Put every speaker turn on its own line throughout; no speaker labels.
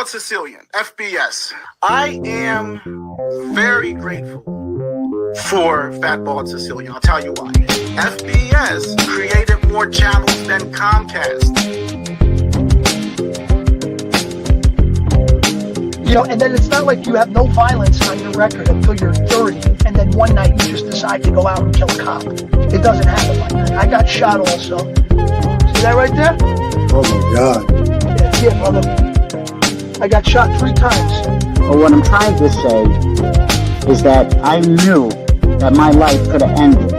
Bald-Sicilian, FBS. I am very grateful for Fat Bald-Sicilian. I'll tell you why. FBS created more channels than Comcast.
You know, and then it's not like you have no violence on your record until you're 30, and then one night you just decide to go out and kill a cop. It doesn't happen like that. I got shot also. See that right there?
Oh my God.
Yeah, brother. I got shot 3 times.
But what I'm trying to say is that I knew that my life could have ended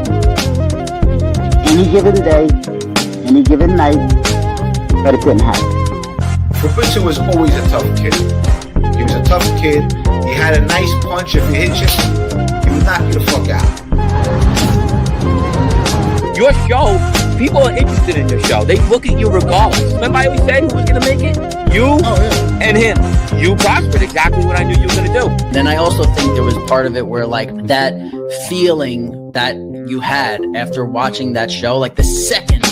any given day, any given night, but it didn't happen.
Fabrizio was always a tough kid. He was a tough kid. He had a nice punch. If he hit you, he would knock you the fuck out.
Your show, people are interested in your show. They look at you regardless. Remember I always said who was going to make it? You and him. You prospered exactly what I knew you were going to do.
Then I also think there was part of it where like that feeling that you had after watching that show, like the second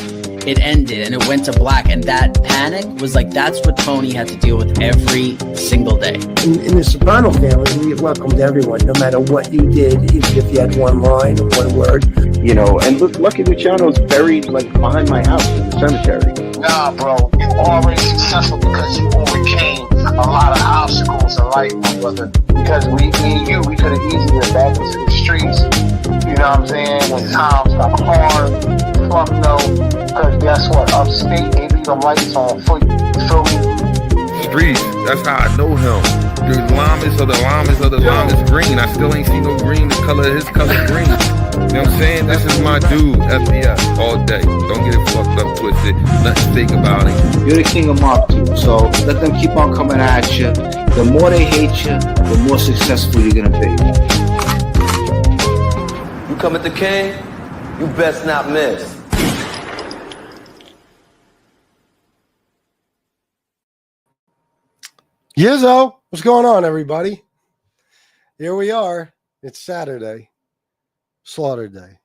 it ended and it went to black, and that panic was like, that's what Tony had to deal with every single day.
In the Soprano family, we welcomed everyone, no matter what you did, even if you had one line or one word.
You know, and Lucky Luciano's buried like behind my house in the cemetery.
Nah, bro, you already successful because you overcame a lot of obstacles in life, my brother. Because me and you, we could have easily went back into the streets. You know what I'm saying? When times got hard. Fuck no, because guess what? Upstate, they leave the lights on for you. You feel me?
Streets, that's how I know him. The llamas or the llamas or the llamas green. I still ain't seen no green. The color of his color green. You know what I'm saying? This is my dude, FBS, all day. Don't get it fucked up, twisted. Nothing fake about it.
You're the king of Mark 2, so let them keep on coming at you. The more they hate you, the more successful you're gonna be.
You come at the king, you best not miss.
Yizzo, what's going on, everybody? Here we are. It's Saturday, Slaughterday.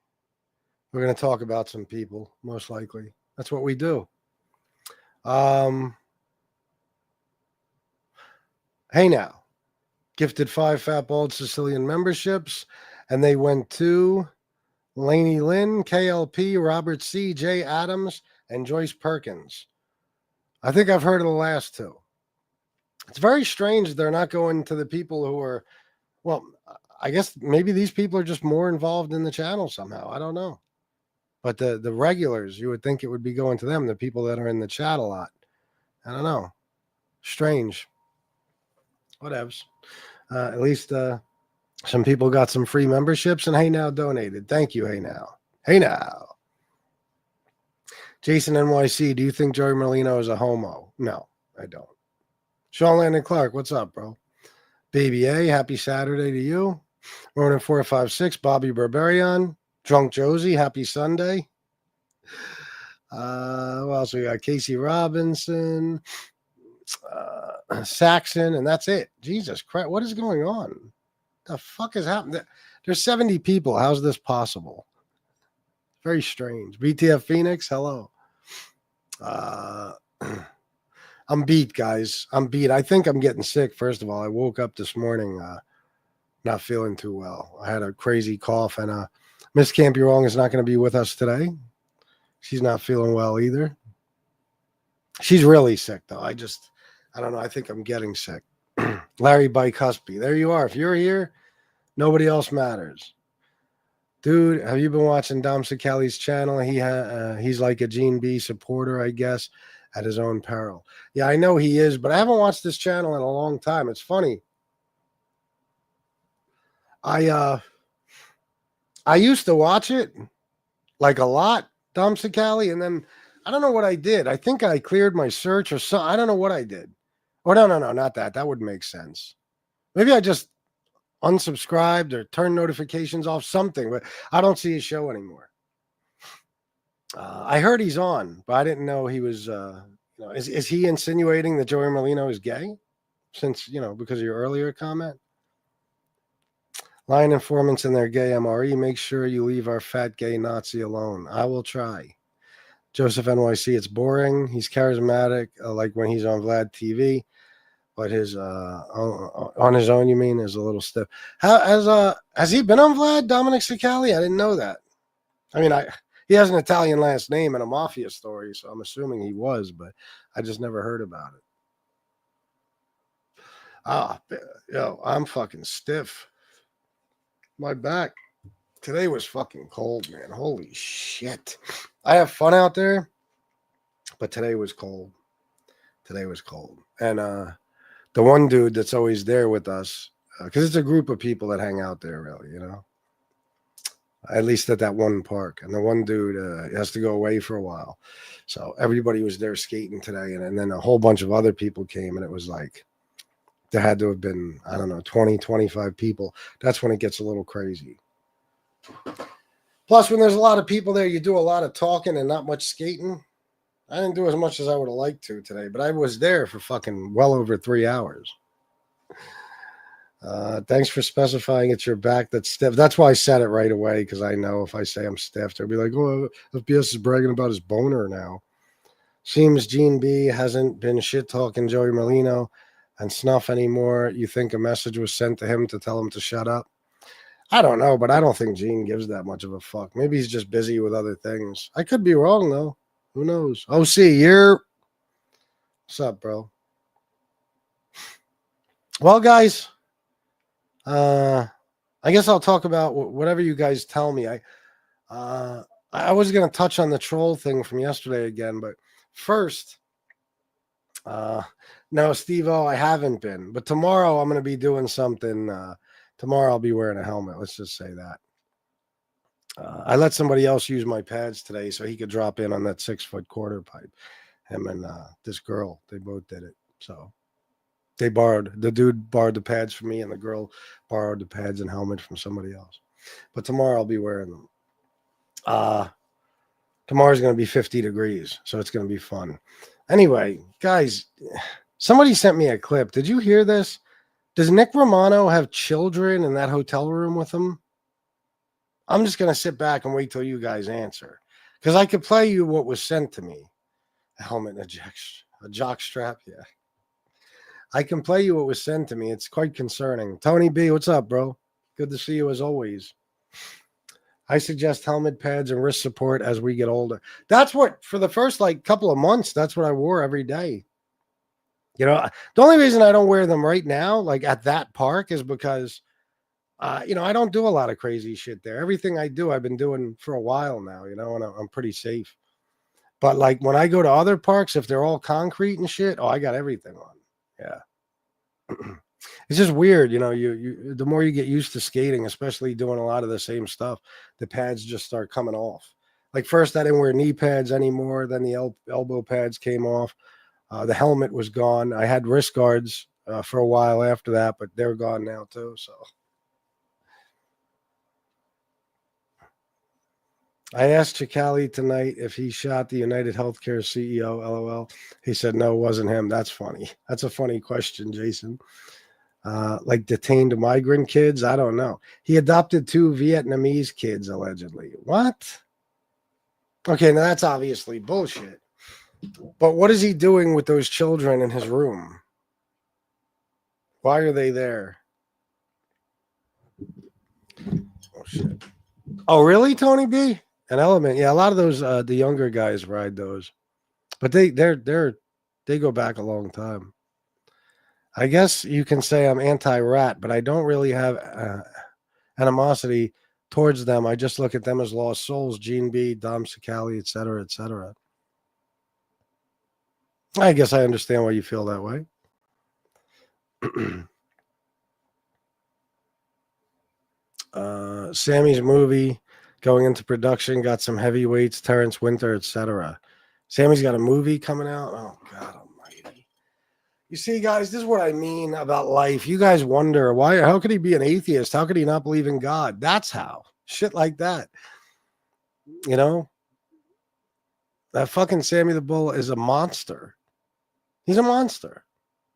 We're going to talk about some people, most likely. That's what we do. Hey now, gifted 5 Fat Bald-Sicilian memberships, and they went to Lainey Lynn, KLP, Robert C., Jay Adams, and Joyce Perkins. I think I've heard of the last 2. It's very strange they're not going to the people who are, well, I guess maybe these people are just more involved in the channel somehow. I don't know. But the regulars, you would think it would be going to them, the people that are in the chat a lot. I don't know. Strange. Whatevs. At least some people got some free memberships, and Hey Now donated. Thank you, Hey Now. Hey Now. Jason NYC, do you think Joey Merlino is a homo? No, I don't. Sean Landon Clark, what's up, bro? Baby A, happy Saturday to you. Ronan 456, Bobby Berberian, Drunk Josie, happy Sunday. Who else we got? Casey Robinson, Saxon, and that's it. Jesus Christ, what is going on? The fuck is happening? There's 70 people. How's this possible? Very strange. BTF Phoenix, hello. I'm beat, guys. I'm beat. I think I'm getting sick, first of all. I woke up this morning not feeling too well. I had a crazy cough, and Miss Can't Be Wrong is not going to be with us today. She's not feeling well either. She's really sick, though. I don't know. I think I'm getting sick. Larry Bicuspy. There you are. If you're here, nobody else matters. Dude, have you been watching Dom Sicali's channel? He's like a Gene B supporter, I guess, at his own peril. Yeah, I know he is, but I haven't watched this channel in a long time. It's funny. I used to watch it like a lot, Dom Sicali, and then I don't know what I did. I think I cleared my search or something. I don't know what I did. Oh, no, not that. That would make sense. Maybe I just unsubscribed or turned notifications off, something, but I don't see his show anymore. I heard he's on, but I didn't know he was, is he insinuating that Joey Merlino is gay? Since, because of your earlier comment? Line informants and their gay MRE, make sure you leave our fat gay Nazi alone. I will try. Joseph NYC, it's boring. He's charismatic, like when he's on Vlad TV. but his on his own, you mean, is a little stiff. Has he been on Vlad, Dominic Cicali? I didn't know that. I mean, he has an Italian last name and a mafia story, so I'm assuming he was, but I just never heard about it. Yo, I'm fucking stiff. My back today was fucking cold, man. Holy shit. I have fun out there, but today was cold. And the one dude that's always there with us, because it's a group of people that hang out there, really, you know, at least at that one park. And the one dude has to go away for a while. So everybody was there skating today. And then a whole bunch of other people came, and it was like, there had to have been, I don't know, 20, 25 people. That's when it gets a little crazy. Plus, when there's a lot of people there, you do a lot of talking and not much skating. I didn't do as much as I would have liked to today, but I was there for fucking well over 3 hours. Thanks for specifying it's your back that's stiff. That's why I said it right away, because I know if I say I'm stiff, they'll be like, oh, FBS is bragging about his boner now. Seems Gene B hasn't been shit-talking Joey Merlino and Snuff anymore. You think a message was sent to him to tell him to shut up? I don't know, but I don't think Gene gives that much of a fuck. Maybe he's just busy with other things. I could be wrong, though. Who knows? OC, what's up, bro? Well, guys, I guess I'll talk about whatever you guys tell me. I was going to touch on the troll thing from yesterday again, but first, no, Steve-O, I haven't been. But tomorrow I'm going to be doing something. Tomorrow I'll be wearing a helmet. Let's just say that. I let somebody else use my pads today so he could drop in on that 6-foot quarter pipe. Him and this girl, they both did it. So the dude borrowed the pads from me, and the girl borrowed the pads and helmet from somebody else. But tomorrow I'll be wearing them. Tomorrow's going to be 50 degrees, so it's going to be fun. Anyway, guys, somebody sent me a clip. Did you hear this? Does Nick Romano have children in that hotel room with him? I'm just going to sit back and wait till you guys answer, because I could play you what was sent to me. A helmet and a jock strap. Yeah. I can play you what was sent to me. It's quite concerning. Tony B, what's up, bro? Good to see you as always. I suggest helmet pads and wrist support as we get older. That's what, for the first couple of months, that's what I wore every day. You know, the only reason I don't wear them right now, at that park, is because, I don't do a lot of crazy shit there. Everything I do, I've been doing for a while now, and I'm pretty safe. But when I go to other parks, if they're all concrete and shit, I got everything on. Yeah. It's just weird, you the more you get used to skating, especially doing a lot of the same stuff, the pads just start coming off. First I didn't wear knee pads anymore, then the elbow pads came off. The helmet was gone. I had wrist guards for a while after that, but they're gone now too. So I asked Cicali tonight if he shot the United Healthcare CEO, LOL. He said, no, it wasn't him. That's funny. That's a funny question, Jason. Detained migrant kids? I don't know. He adopted 2 Vietnamese kids, allegedly. What? Okay, now that's obviously bullshit. But what is he doing with those children in his room? Why are they there? Oh, shit. Oh, really, Tony B? An Element. Yeah, a lot of those, the younger guys ride those. But they go back a long time. I guess you can say I'm anti-rat, but I don't really have animosity towards them. I just look at them as lost souls. Gene B, Dom Cicali, et cetera, et cetera. I guess I understand why you feel that way. Sammy's movie going into production, got some heavyweights, Terrence Winter, etc. Sammy's got a movie coming out. Oh, God almighty. You see, guys, this is what I mean about life. You guys wonder, how could he be an atheist? How could he not believe in God? That's how. Shit like that. That fucking Sammy the Bull is a monster. He's a monster.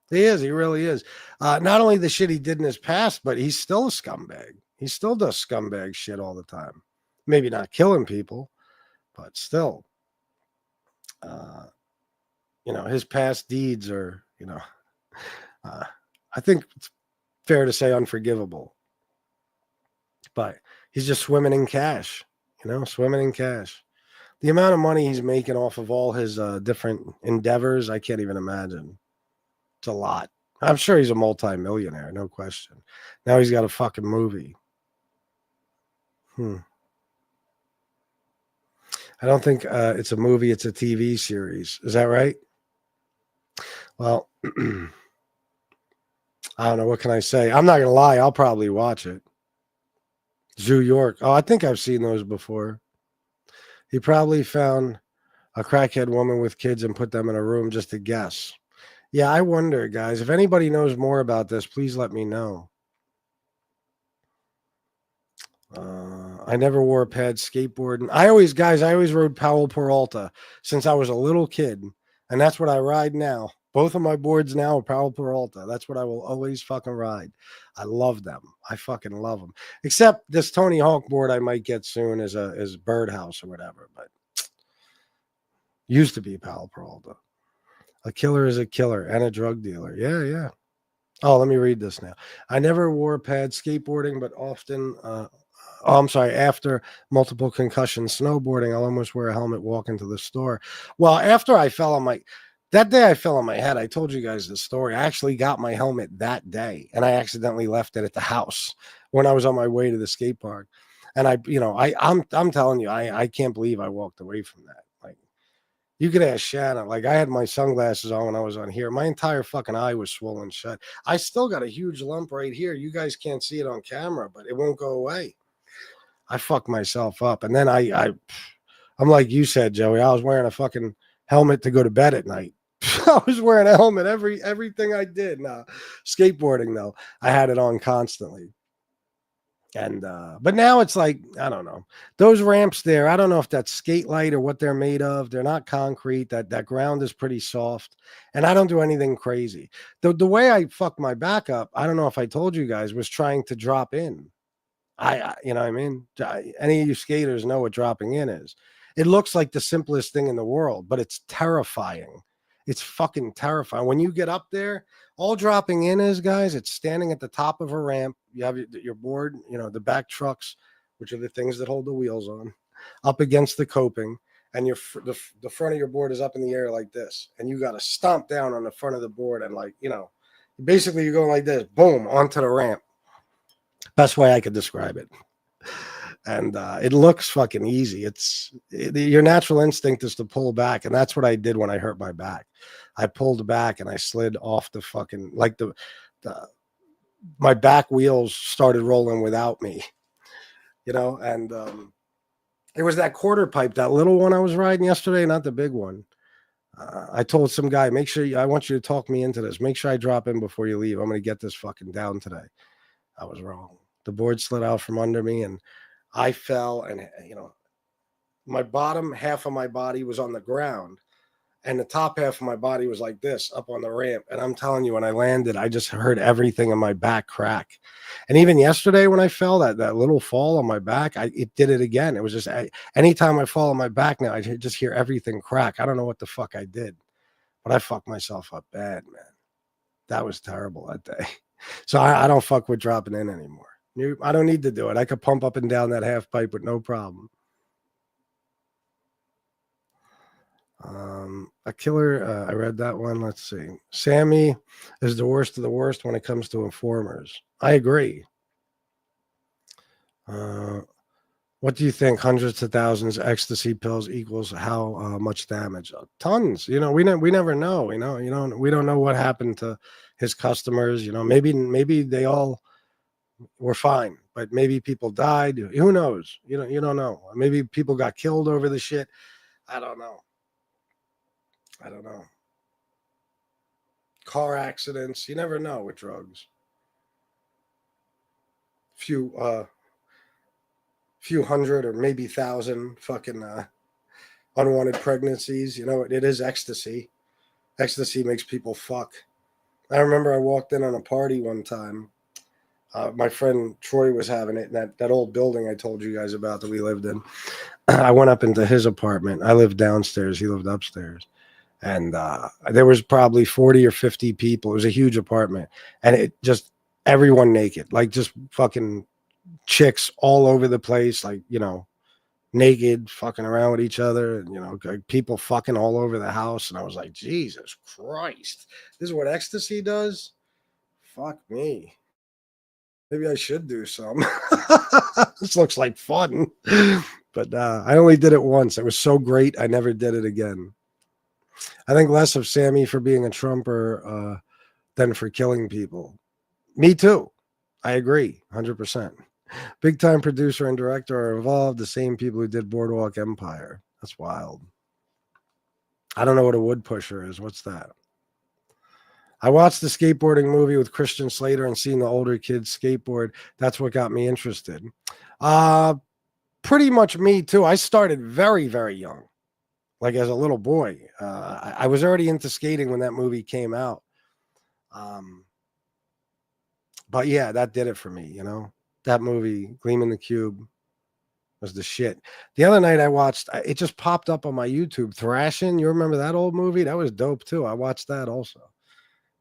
He is. He really is. Not only the shit he did in his past, but he's still a scumbag. He still does scumbag shit all the time. Maybe not killing people, but still. His past deeds are, I think it's fair to say unforgivable. But he's just swimming in cash, swimming in cash. The amount of money he's making off of all his different endeavors, I can't even imagine. It's a lot. I'm sure he's a multi-millionaire, no question. Now he's got a fucking movie. I don't think it's a movie, it's a TV series. Is that right? Well, I don't know. What can I say? I'm not going to lie. I'll probably watch it. Zoo York. Oh, I think I've seen those before. He probably found a crackhead woman with kids and put them in a room just to guess. Yeah, I wonder, guys. If anybody knows more about this, please let me know. I never wore a pad skateboarding. I always rode Powell Peralta since I was a little kid. And that's what I ride now. Both of my boards now are Powell Peralta. That's what I will always fucking ride. I love them. I fucking love them. Except this Tony Hawk board I might get soon is Birdhouse or whatever. But used to be Powell Peralta. A killer is a killer and a drug dealer. Yeah, yeah. Oh, let me read this now. I never wore a pad skateboarding, but often, after multiple concussions snowboarding, I'll almost wear a helmet walking to the store. Well, after I fell on that day I fell on my head, I told you guys this story. I actually got my helmet that day, and I accidentally left it at the house when I was on my way to the skate park. And I'm telling you, I can't believe I walked away from that. Like, you could ask Shanna. Like, I had my sunglasses on when I was on here. My entire fucking eye was swollen shut. I still got a huge lump right here. You guys can't see it on camera, but it won't go away. I fucked myself up. And then I'm like you said, Joey, I was wearing a fucking helmet to go to bed at night. I was wearing a helmet everything I did. Now, skateboarding though, I had it on constantly. And but now it's like, I don't know. Those ramps there, I don't know if that's skate light or what they're made of. They're not concrete. That ground is pretty soft. And I don't do anything crazy. The way I fucked my back up, I don't know if I told you guys, was trying to drop in. I you know what I mean? Any of you skaters know what dropping in is. It looks like the simplest thing in the world, but it's terrifying. It's fucking terrifying. When you get up there, all dropping in is, guys, it's standing at the top of a ramp. You have your board, the back trucks, which are the things that hold the wheels on, up against the coping, and the front of your board is up in the air like this. And you got to stomp down on the front of the board and basically you're going like this, boom, onto the ramp. Best way I could describe it. And it looks fucking easy. Your natural instinct is to pull back. And that's what I did when I hurt my back. I pulled back and I slid off the fucking, my back wheels started rolling without me, and it was that quarter pipe, that little one I was riding yesterday, not the big one. I told some guy, I want you to talk me into this. Make sure I drop in before you leave. I'm going to get this fucking down today. I was wrong. The board slid out from under me and I fell, and my bottom half of my body was on the ground and the top half of my body was like this up on the ramp. And I'm telling you, when I landed, I just heard everything in my back crack. And even yesterday when I fell, that little fall on my back, it did it again. It was just anytime I fall on my back now, I just hear everything crack. I don't know what the fuck I did, but I fucked myself up bad, man. That was terrible that day. So I don't fuck with dropping in anymore. I don't need to do it. I could pump up and down that half pipe with no problem. A killer, I read that one. Let's see. Sammy is the worst of the worst when it comes to informers. I agree. What do you think? Hundreds of thousands of ecstasy pills equals how much damage? Tons. We never know. We don't know what happened to his customers. Maybe they all were fine, but maybe people died. Who knows? You don't know. Maybe people got killed over the shit. I don't know. Car accidents. You never know with drugs. Few hundred or maybe 1,000 fucking unwanted pregnancies. It is ecstasy. Ecstasy makes people fuck. I remember I walked in on a party one time. My friend Troy was having it in that old building I told you guys about that we lived in. I went up into his apartment. I lived downstairs. He lived upstairs. And there was probably 40 or 50 people. It was a huge apartment, and it just everyone naked, like just fucking chicks all over the place, like, you know, naked, fucking around with each other, and, you know, like people fucking all over the house. And I was like, Jesus Christ, this is what ecstasy does? Fuck me. Maybe I should do some. This looks like fun. But I only did it once. It was so great, I never did it again. I think less of Sammy for being a Trumper than for killing people. Me too. I agree, 100%. Big time producer and director are involved, the same people who did Boardwalk Empire. That's wild. I don't know what a wood pusher is. What's that? I watched the skateboarding movie with Christian Slater and seeing the older kids skateboard. That's what got me interested. Pretty much me too. I started very, very young, like as a little boy. I was already into skating when that movie came out. But yeah, that did it for me, you know. That movie, Gleam in the Cube, was the shit. The other night I watched, it just popped up on my YouTube, Thrashing. You remember that old movie? That was dope too. I watched that also.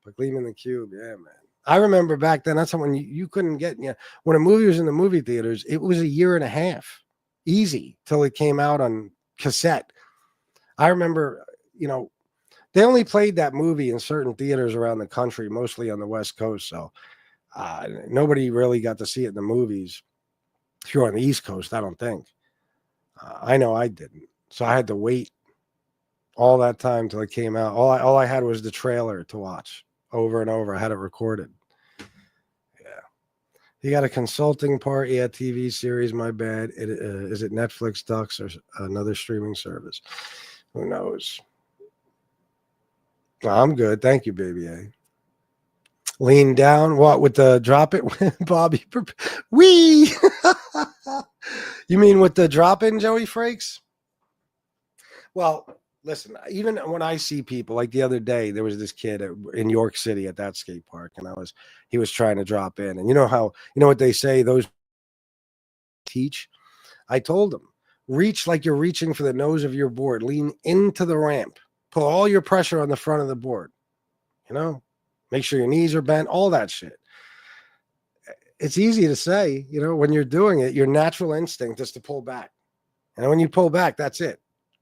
But Gleam in the Cube, yeah, man. I remember back then, that's when you couldn't get, you know, when a movie was in the movie theaters, it was a year and a half, easy, till it came out on cassette. I remember, you know, they only played that movie in certain theaters around the country, mostly on the West Coast. So nobody really got to see it in the movies. If you're on the East Coast, I don't think. I know I didn't. So I had to wait all that time till it came out. All I had was the trailer to watch over and over. I had it recorded. Yeah. You got a consulting part? Yeah, TV series, my bad. Is it Netflix, Ducks, or another streaming service? Who knows? No, I'm good. Thank you, baby A. Lean down. What, with the drop it, Bobby? Wee! You mean with the drop in, Joey Frakes? Well, listen, even when I see people, like the other day, there was this kid in York City at that skate park, and he was trying to drop in. And you know what they say, those teach? I told him, reach like you're reaching for the nose of your board. Lean into the ramp. Put all your pressure on the front of the board. You know? Make sure your knees are bent, all that shit. It's easy to say, you know, when you're doing it, your natural instinct is to pull back. And when you pull back, that's it.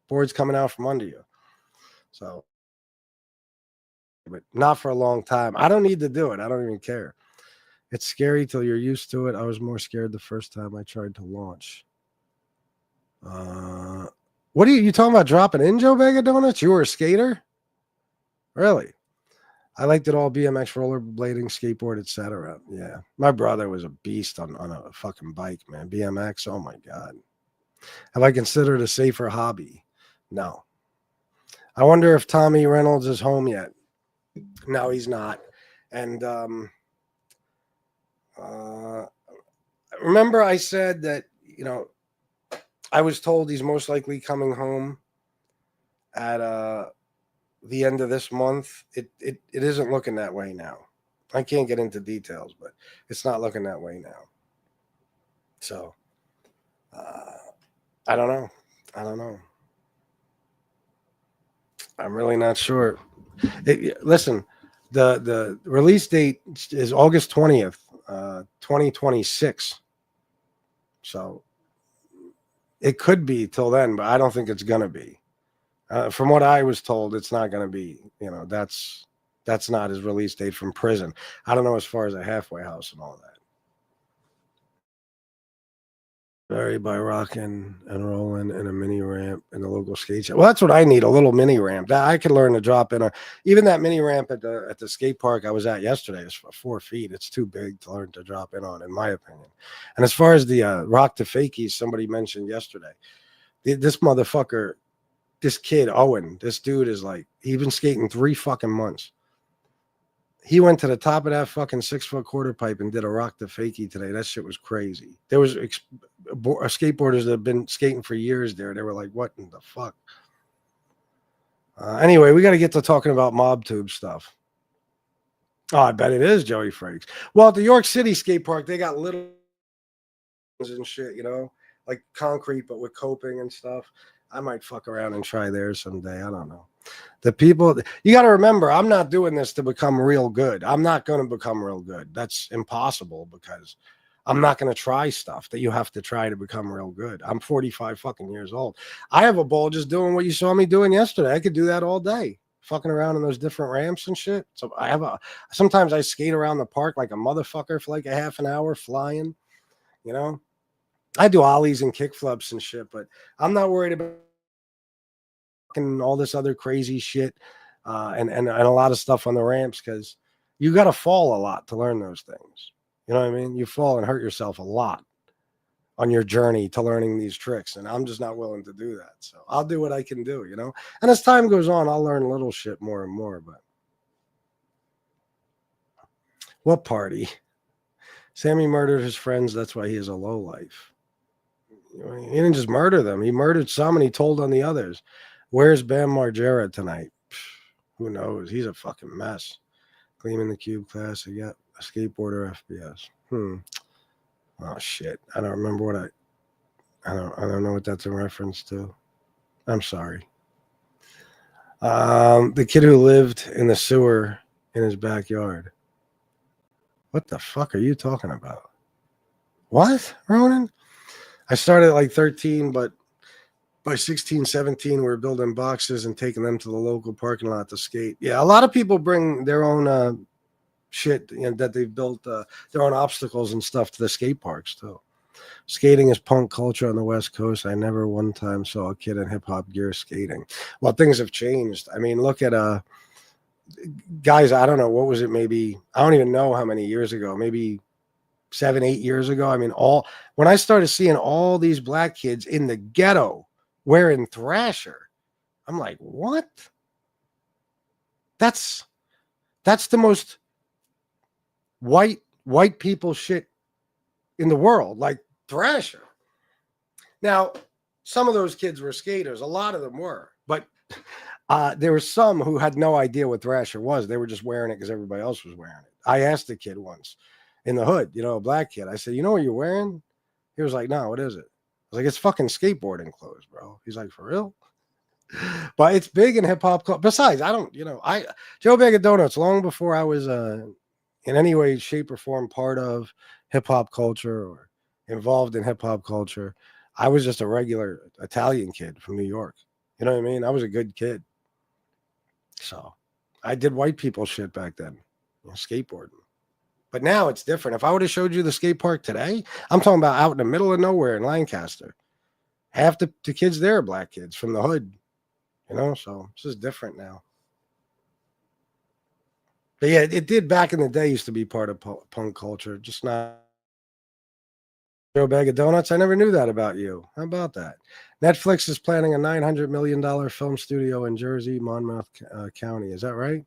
Board's coming out from under you. So, but not for a long time. I don't need to do it. I don't even care. It's scary till you're used to it. I was more scared the first time I tried to launch. What are you talking about dropping in, Joe Vega Donuts? You were a skater? Really? I liked it all, BMX, rollerblading, skateboard, etc. Yeah. My brother was a beast on a fucking bike, man. BMX, oh my God. Have I considered a safer hobby? No. I wonder if Tommy Reynolds is home yet. No, he's not. And remember I said that, you know, I was told he's most likely coming home at the end of this month. It isn't looking that way now. I can't get into details, but it's not looking that way now. So I don't know. I'm really not sure. Listen, the release date is August 20th, 2026. So it could be till then, but I don't think it's gonna be. From what I was told, it's not going to be, you know, that's not his release date from prison. I don't know as far as a halfway house and all that. Vary by rocking and rolling in a mini ramp in the local skate shop. Well, that's what I need, a little mini ramp. That I could learn to drop in. Even that mini ramp at the skate park I was at yesterday is 4 feet. It's too big to learn to drop in on, in my opinion. And as far as the rock to fakies, somebody mentioned yesterday, this motherfucker, this kid, Owen, this dude is like, he's been skating 3 fucking months. He went to the top of that fucking 6-foot quarter pipe and did a rock to fakie today. That shit was crazy. There was skateboarders that have been skating for years there. They were like, what in the fuck? Anyway, we got to get to talking about mob tube stuff. Oh, I bet it is Joey Frakes. Well, at the York City skate park, they got little and shit, you know, like concrete, but with coping and stuff. I might fuck around and try theirs someday. I don't know. The people, you got to remember, I'm not doing this to become real good. I'm not going to become real good. That's impossible because I'm not going to try stuff that you have to try to become real good. I'm 45 fucking years old. I have a ball just doing what you saw me doing yesterday. I could do that all day, fucking around in those different ramps and shit. So sometimes I skate around the park like a motherfucker for like a half an hour flying, you know. I do ollies and kickflips and shit, but I'm not worried about all this other crazy shit and a lot of stuff on the ramps because you got to fall a lot to learn those things. You know what I mean? You fall and hurt yourself a lot on your journey to learning these tricks, and I'm just not willing to do that. So I'll do what I can do, you know? And as time goes on, I'll learn little shit more and more, but what party? Sammy murdered his friends. That's why he is a lowlife. He didn't just murder them. He murdered some and he told on the others. Where's Bam Margera tonight? Who knows? He's a fucking mess. Gleaming the Cube Classic. Yep. A skateboarder FBS. Oh shit. I don't remember what I don't know what that's in reference to. I'm sorry. The kid who lived in the sewer in his backyard. What the fuck are you talking about? What, Ronan? I started at like 13, but by 16, 17, we were building boxes and taking them to the local parking lot to skate. Yeah, a lot of people bring their own shit that they've built, their own obstacles and stuff to the skate parks, too. Skating is punk culture on the West Coast. I never one time saw a kid in hip-hop gear skating. Well, things have changed. I mean, look at guys, I don't know, what was it, maybe, I don't even know how many years ago, maybe 7, 8 years ago. I mean, when I started seeing all these black kids in the ghetto wearing Thrasher, I'm like, what? That's the most white people shit in the world, like Thrasher. Now, some of those kids were skaters. A lot of them were, but there were some who had no idea what Thrasher was. They were just wearing it because everybody else was wearing it. I asked a kid once in the hood, a black kid. I said, you know what you're wearing? He was like, no, what is it? I was like, it's fucking skateboarding clothes, bro. He's like, for real? But it's big in hip hop. Besides, Joe Bag of Donuts, long before I was in any way, shape, or form part of hip hop culture or involved in hip hop culture, I was just a regular Italian kid from New York. You know what I mean? I was a good kid. So I did white people shit back then, skateboarding. But now it's different. If I would have showed you the skate park today, I'm talking about out in the middle of nowhere in Lancaster. Half the kids there are black kids from the hood, so this is different now. But yeah, it did back in the day used to be part of punk culture, just not. Joe Bag of Donuts, I never knew that about you. How about that? Netflix is planning a $900 million film studio in Jersey, Monmouth County. Is that right?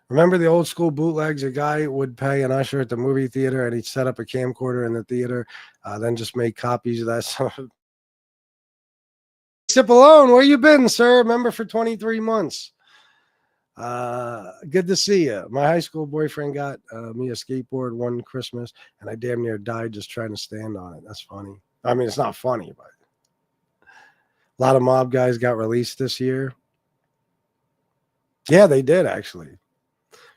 Remember the old school bootlegs? A guy would pay an usher at the movie theater and he'd set up a camcorder in the theater, then just make copies of that. Sip alone, where you been, sir? Remember for 23 months. Good to see you. My high school boyfriend got me a skateboard one Christmas, and I damn near died just trying to stand on it. That's funny. I mean, it's not funny, but a lot of mob guys got released this year. Yeah, they did, actually.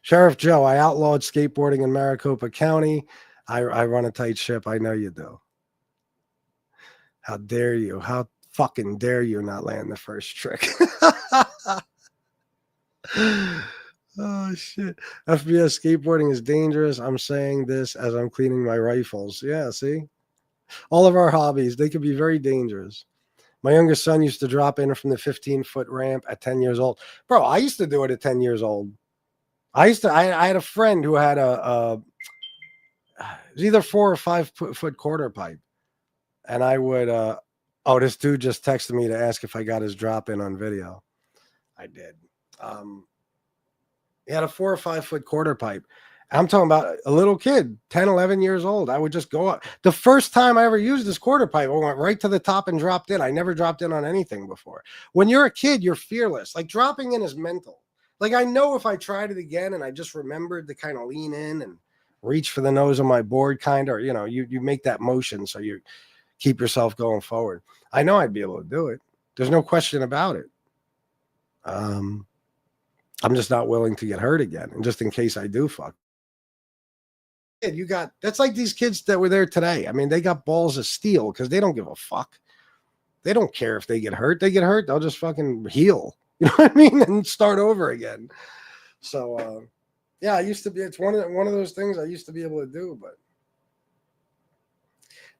Sheriff Joe, I outlawed skateboarding in Maricopa County. I run a tight ship. I know you do. How dare you? How fucking dare you not land the first trick? Oh, shit. FBS skateboarding is dangerous. I'm saying this as I'm cleaning my rifles. Yeah, see? All of our hobbies, they can be very dangerous. My youngest son used to drop in from the 15-foot ramp at 10 years old. Bro, I used to do it at 10 years old. I had a friend who had it was either 4 or 5 foot quarter pipe. And I would, this dude just texted me to ask if I got his drop in on video. I did. He had a 4 or 5 foot quarter pipe. I'm talking about a little kid, 10, 11 years old. I would just go up. The first time I ever used this quarter pipe, I went right to the top and dropped in. I never dropped in on anything before. When you're a kid, you're fearless. Like dropping in is mental. Like I know if I tried it again and I just remembered to kind of lean in and reach for the nose of my board kind of, you make that motion so you keep yourself going forward. I know I'd be able to do it. There's no question about it. I'm just not willing to get hurt again. And just in case I do fuck. You got, that's like these kids that were there today. I mean, they got balls of steel because they don't give a fuck. They don't care if they get hurt. They get hurt, they'll just fucking heal. You know what I mean? And start over again. So, yeah, I used to be, it's one of those things I used to be able to do, but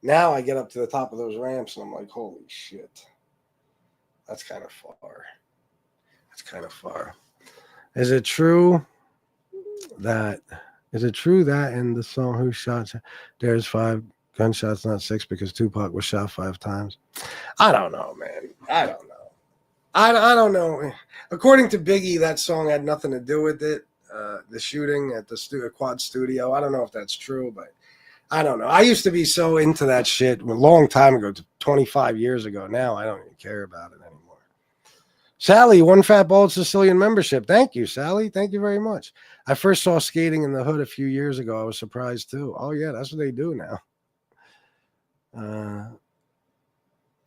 now I get up to the top of those ramps and I'm like, holy shit. That's kind of far. That's kind of far. Is it true that in the song Who Shot There's 5 gunshots, not 6, because Tupac was shot 5 times? I don't know, man. I don't know. I don't know. According to Biggie, that song had nothing to do with it. The shooting at the Quad Studio. I don't know if that's true, but I don't know. I used to be so into that shit a long time ago, 25 years ago. Now I don't even care about it anymore. Sally, one Fat Bald Sicilian membership. Thank you, Sally. Thank you very much. I first saw Skating in the Hood a few years ago. I was surprised too. Oh yeah, that's what they do now.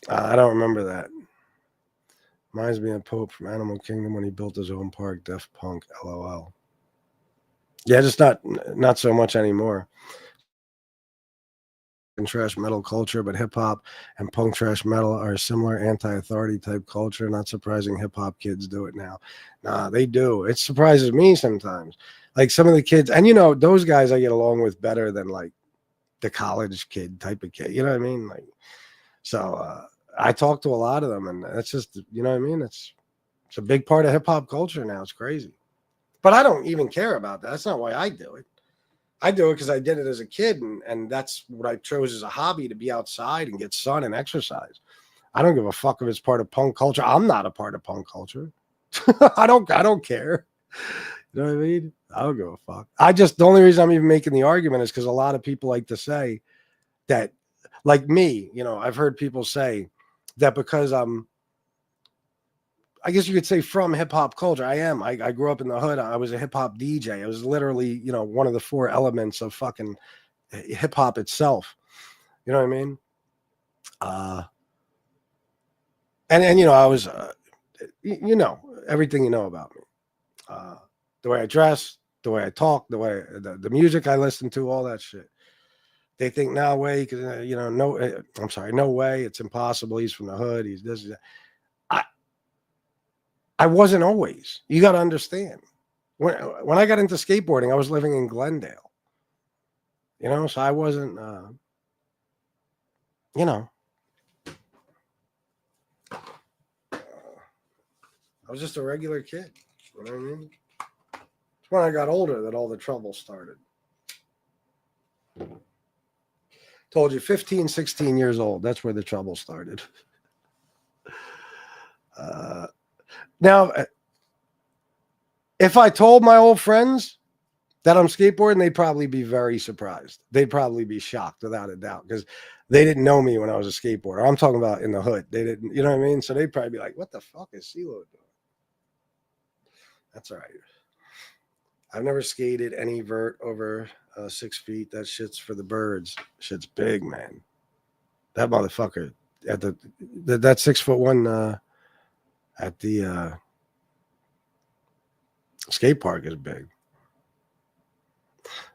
I don't remember that. Reminds me of Pope from Animal Kingdom when he built his own park. Def Punk, LOL. Yeah, just not so much anymore. And trash metal culture, but hip hop and punk trash metal are a similar anti-authority type culture. Not surprising hip hop kids do it now. Nah, they do. It surprises me sometimes. Like some of the kids, and you know, those guys I get along with better than like the college kid type of kid. You know what I mean? Like, so I talk to a lot of them, and that's just, you know what I mean? It's a big part of hip hop culture now. It's crazy. But I don't even care about that. That's not why I do it. I do it because I did it as a kid, and that's what I chose as a hobby, to be outside and get sun and exercise. I don't give a fuck if it's part of punk culture. I'm not a part of punk culture. I don't care. You know what I mean? I don't give a fuck. The only reason I'm even making the argument is because a lot of people like to say that, like me, you know, I've heard people say that because I guess you could say from hip hop culture. I grew up in the hood. I was a hip hop DJ. I was literally, you know, one of the 4 elements of fucking hip hop itself. You know what I mean? And you know, I was, you know, everything you know about me. The way I dress, the way I talk, the way the music I listen to, all that shit. They think no way, because you know, no way, it's impossible. He's from the hood. He's this. I wasn't always. You got to understand. When I got into skateboarding, I was living in Glendale. You know, so I wasn't, you know, I was just a regular kid. You know what I mean? It's when I got older that all the trouble started. Told you, 15, 16 years old. That's where the trouble started. Now, if I told my old friends that I'm skateboarding, they'd probably be very surprised. They'd probably be shocked, without a doubt, because they didn't know me when I was a skateboarder. I'm talking about in the hood. They didn't, you know what I mean? So they'd probably be like, what the fuck is CeeLo doing? That's all right. I've never skated any vert over 6 feet. That shit's for the birds. Shit's big, man. That motherfucker at that 6'1" at the skate park is big.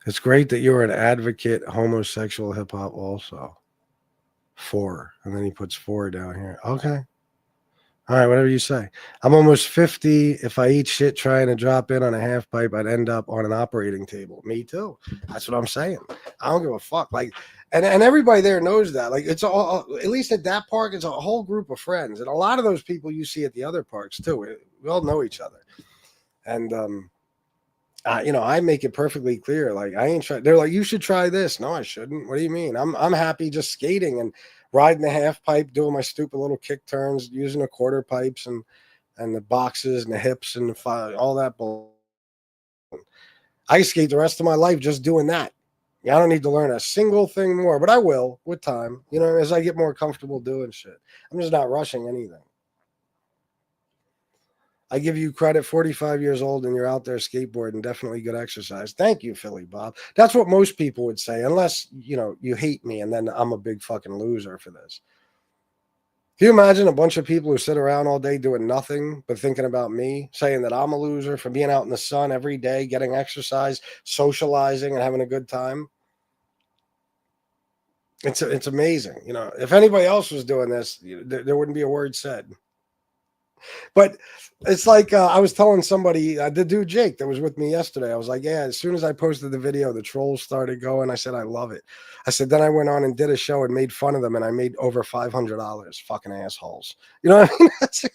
It's great that you're an advocate homosexual hip hop also. 4. And then he puts 4 down here. Okay. All right, whatever you say. I'm almost 50. If I eat shit trying to drop in on a half pipe, I'd end up on an operating table. Me too. That's what I'm saying. I don't give a fuck. Like, and everybody there knows that. Like, it's all, at least at that park, it's a whole group of friends. And a lot of those people you see at the other parks too. We all know each other. And you know, I make it perfectly clear. Like, I ain't trying. They're like, you should try this. No, I shouldn't. What do you mean? I'm happy just skating and riding the half pipe, doing my stupid little kick turns, using the quarter pipes and the boxes and the hips and all that bull. I skate the rest of my life just doing that. I don't need to learn a single thing more, but I will with time, you know, as I get more comfortable doing shit. I'm just not rushing anything. I give you credit, 45 years old, and you're out there skateboarding. Definitely good exercise. Thank you, Philly Bob. That's what most people would say, unless, you know, you hate me, and then I'm a big fucking loser for this. Can you imagine a bunch of people who sit around all day doing nothing but thinking about me, saying that I'm a loser for being out in the sun every day, getting exercise, socializing, and having a good time? It's amazing. You know, if anybody else was doing this, there wouldn't be a word said. But it's like I was telling somebody, the dude Jake that was with me yesterday, I was like, yeah, as soon as I posted the video, the trolls started going. I said, I love it. I said, then I went on and did a show and made fun of them, and I made over $500. Fucking assholes. You know what I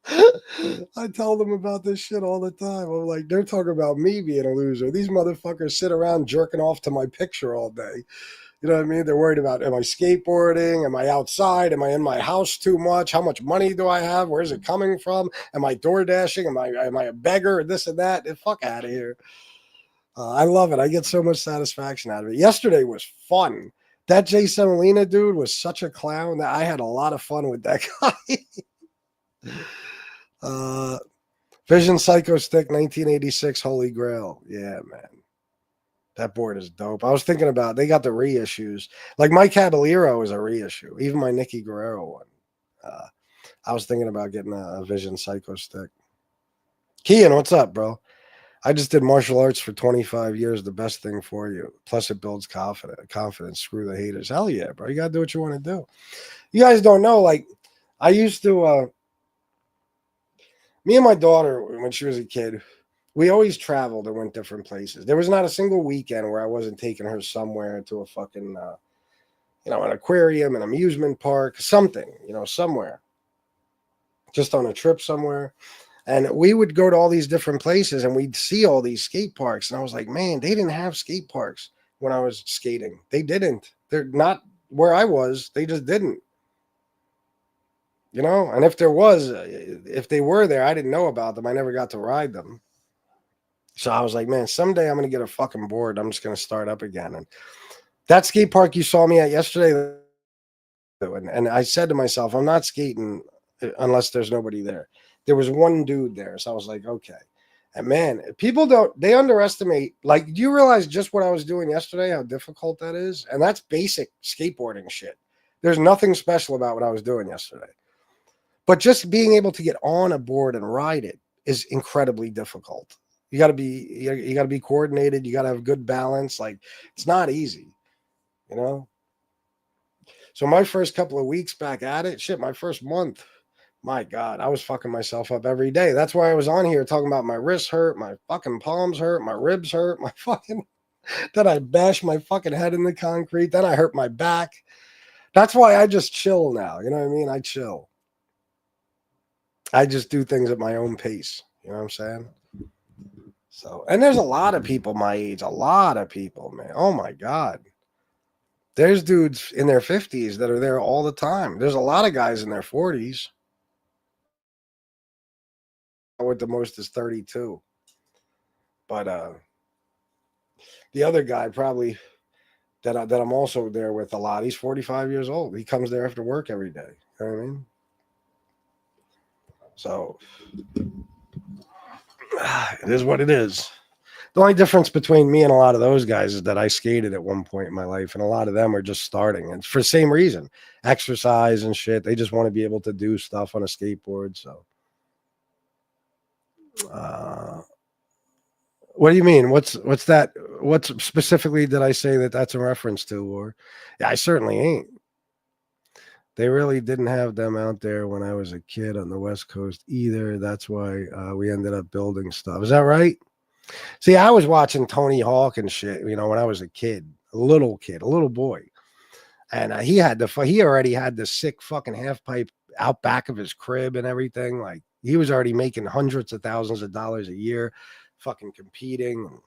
mean? I tell them about this shit all the time. I'm like, they're talking about me being a loser. These motherfuckers sit around jerking off to my picture all day. You know what I mean? They're worried about, am I skateboarding? Am I outside? Am I in my house too much? How much money do I have? Where's it coming from? Am I door dashing? Am I a beggar? This and that? Fuck out of here. I love it. I get so much satisfaction out of it. Yesterday was fun. That Jay Semolina dude was such a clown that I had a lot of fun with that guy. Vision Psycho Stick 1986 Holy Grail. Yeah, man. That board is dope. I was thinking about, they got the reissues. Like my Caballero is a reissue. Even my Nicky Guerrero one. I was thinking about getting a Vision Psycho Stick. Kian, what's up, bro? I just did martial arts for 25 years. The best thing for you. Plus it builds confidence. Screw the haters. Hell yeah, bro. You got to do what you want to do. You guys don't know, like, I used to, me and my daughter, when she was a kid, we always traveled and went different places. There was not a single weekend where I wasn't taking her somewhere to a fucking, an aquarium, an amusement park, something, somewhere. Just on a trip somewhere. And we would go to all these different places and we'd see all these skate parks. And I was like, man, they didn't have skate parks when I was skating. They didn't. They're not where I was. They just didn't. And if there was, if they were there, I didn't know about them. I never got to ride them. So I was like, man, someday I'm going to get a fucking board. I'm just going to start up again. And that skate park you saw me at yesterday, and I said to myself, I'm not skating unless there's nobody there. There was one dude there. So I was like, okay. And man, people they underestimate, like, do you realize just what I was doing yesterday, how difficult that is? And that's basic skateboarding shit. There's nothing special about what I was doing yesterday. But just being able to get on a board and ride it is incredibly difficult. You got to be coordinated. You got to have good balance. Like, it's not easy, So my first couple of weeks back at it, my first month, my God, I was fucking myself up every day. That's why I was on here talking about my wrists hurt, my fucking palms hurt, my ribs hurt, my fucking, then I bashed my fucking head in the concrete. Then I hurt my back. That's why I just chill now. You know what I mean? I chill. I just do things at my own pace. You know what I'm saying? So, and there's a lot of people my age, a lot of people, man. Oh my God. There's dudes in their 50s that are there all the time. There's a lot of guys in their 40s. With the most is 32. But the other guy probably that I'm also there with a lot, he's 45 years old. He comes there after work every day. You know what I mean? So it is what it is. The only difference between me and a lot of those guys is that I skated at one point in my life, and a lot of them are just starting. And for the same reason, exercise and shit. They just want to be able to do stuff on a skateboard. So, what do you mean? What's that? What specifically did I say that's a reference to? Or, yeah, I certainly ain't. They really didn't have them out there when I was a kid on the West Coast either. That's why we ended up building stuff. Is that right? See, I was watching Tony Hawk and shit, when I was a kid, a little boy. And he already had the sick fucking half pipe out back of his crib and everything. Like, he was already making hundreds of thousands of dollars a year, fucking competing.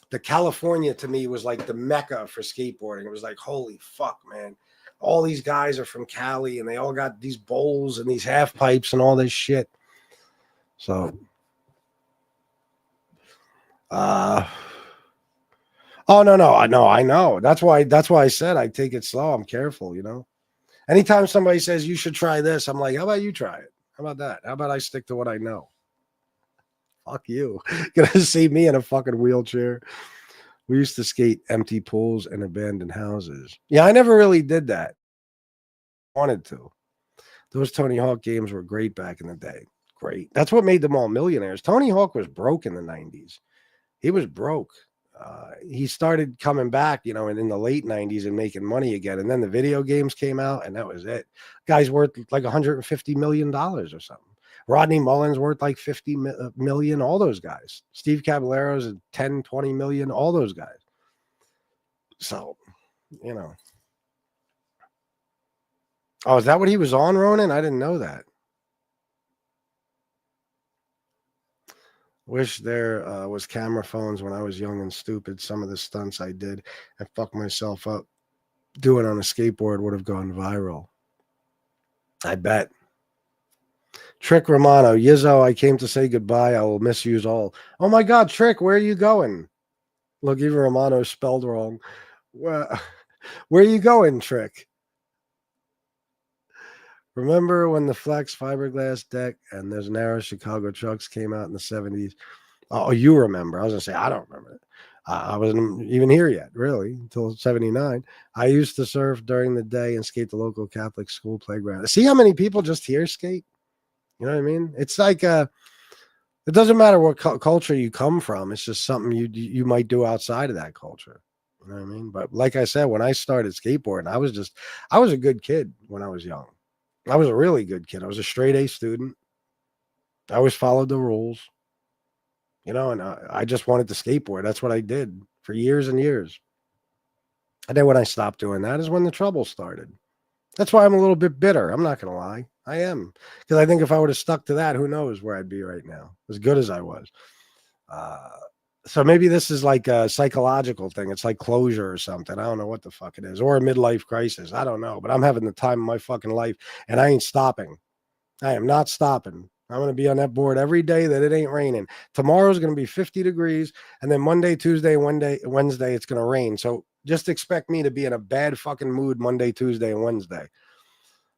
The California to me was like the mecca for skateboarding. It was like, holy fuck, man. All these guys are from Cali and they all got these bowls and these half pipes and all this shit. So, oh no, I know. That's why I said I take it slow. I'm careful, Anytime somebody says you should try this, I'm like, how about you try it? How about that? How about I stick to what I know? Fuck you. Gonna see me in a fucking wheelchair. We used to skate empty pools and abandoned houses. Yeah, I never really did that. wanted to. Those Tony Hawk games were great back in the day. Great. That's what made them all millionaires. Tony Hawk was broke in the 90s. He was broke. He started coming back, you know, in the late 90s and making money again. And then the video games came out, and that was it. Guy's worth like $150 million or something. Rodney Mullen's worth like 50 million, all those guys. Steve Caballero's at 10, 20 million, all those guys. So, you know. Oh, is that what he was on, Ronan? I didn't know that. Wish there was camera phones when I was young and stupid. Some of the stunts I did and fucked myself up doing on a skateboard would have gone viral. I bet. Trick Romano, Yizzo, I came to say goodbye. I will miss yous all. Oh my God, Trick, where are you going? Look, even Romano spelled wrong. Where are you going, Trick? Remember when the Flex fiberglass deck and those narrow Chicago trucks came out in the 70s? Oh, you remember. I was going to say, I don't remember it. I wasn't even here yet, really, until 79. I used to surf during the day and skate the local Catholic school playground. See how many people just here skate? You know what I mean? It's like it doesn't matter what culture you come from. It's just something you might do outside of that culture. You know what I mean? But like I said, when I started skateboarding, I was a good kid when I was young. I was a really good kid. I was a straight A student. I always followed the rules, you know, and I just wanted to skateboard. That's what I did for years and years. And then when I stopped doing that is when the trouble started. That's why I'm a little bit bitter. I'm not going to lie. I am. Because I think if I would have stuck to that, who knows where I'd be right now, as good as I was. So maybe this is like a psychological thing. It's like closure or something. I don't know what the fuck it is. Or a midlife crisis. I don't know. But I'm having the time of my fucking life, and I ain't stopping. I am not stopping. I'm going to be on that board every day that it ain't raining. Tomorrow's going to be 50 degrees, and then Monday, Tuesday, Wednesday, it's going to rain. So just expect me to be in a bad fucking mood Monday, Tuesday, and Wednesday.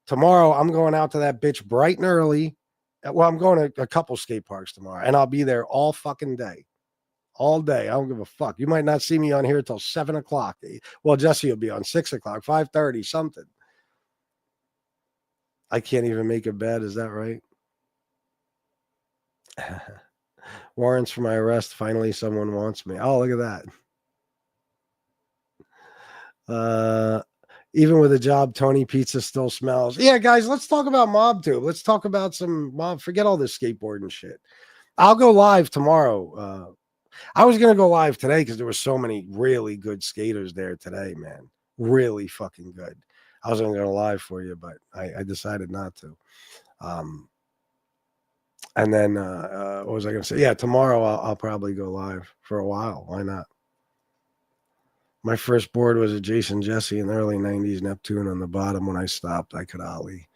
Tomorrow, I'm going out to that bitch bright and early. Well, I'm going to a couple skate parks tomorrow, and I'll be there all fucking day. All day. I don't give a fuck. You might not see me on here until 7 o'clock. Well, Jesse will be on 6 o'clock, 5:30, something. I can't even make a bed. Is that right? Warrants for my arrest. Finally, someone wants me. Oh, look at that. Even with a job, Tony Pizza still smells. Yeah, guys, let's talk about MobTube. Let's talk about some mob. Forget all this skateboarding shit. I'll go live tomorrow. I was going to go live today because there were so many really good skaters there today, man. Really fucking good. I was going to go live for you, but I decided not to. And then what was I going to say? Yeah, tomorrow I'll probably go live for a while. Why not? My first board was a Jason Jesse in the early 90s, Neptune on the bottom. When I stopped, I could ollie.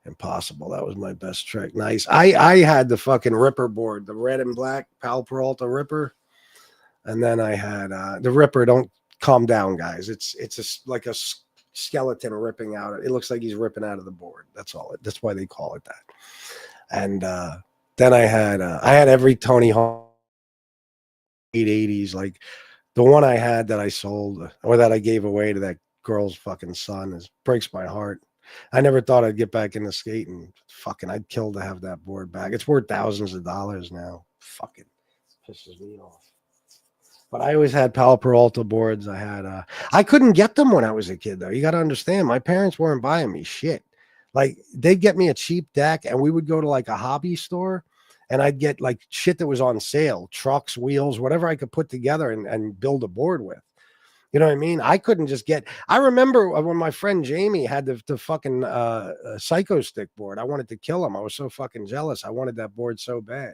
Impossible. That was my best trick. Nice. I had the fucking Ripper board, the red and black Pal Peralta Ripper. And then I had the Ripper. Don't calm down, guys. It's like a skeleton ripping out. It looks like he's ripping out of the board. That's all. That's why they call it that. And then I had every Tony Hawk 880s, like the one I had that I sold or that I gave away to that girl's fucking son breaks my heart. I never thought I'd get back into skating. Fucking, I'd kill to have that board back. It's worth thousands of dollars now. Fucking pisses me off. But I always had Pal Peralta boards. I couldn't get them when I was a kid, though. You got to understand, my parents weren't buying me shit. Like, they'd get me a cheap deck, and we would go to, like, a hobby store, and I'd get, like, shit that was on sale, trucks, wheels, whatever I could put together and build a board with. You know what I mean? I couldn't just get... I remember when my friend Jamie had the fucking Psycho Stick board. I wanted to kill him. I was so fucking jealous. I wanted that board so bad.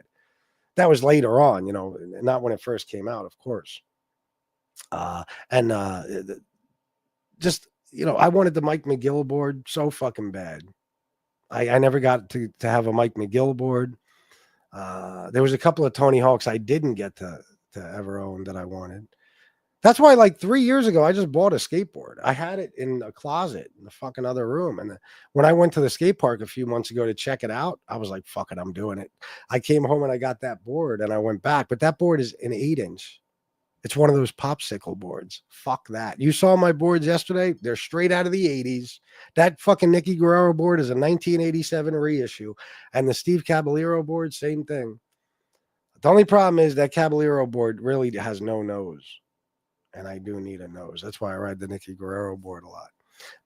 That was later on, you know, not when it first came out, of course. Just, you know, I wanted the Mike McGill board so fucking bad. I never got to have a Mike McGill board. There was a couple of Tony Hawks I didn't get to ever own that I wanted. That's why, like 3 years ago, I just bought a skateboard. I had it in a closet in the fucking other room. And when I went to the skate park a few months ago to check it out, I was like, fuck it, I'm doing it. I came home and I got that board and I went back. But that board is an 8-inch. It's one of those popsicle boards. Fuck that. You saw my boards yesterday? They're straight out of the 80s. That fucking Nicky Guerrero board is a 1987 reissue. And the Steve Caballero board, same thing. The only problem is that Caballero board really has no nose. And I do need a nose. That's why I ride the Nicky Guerrero board a lot.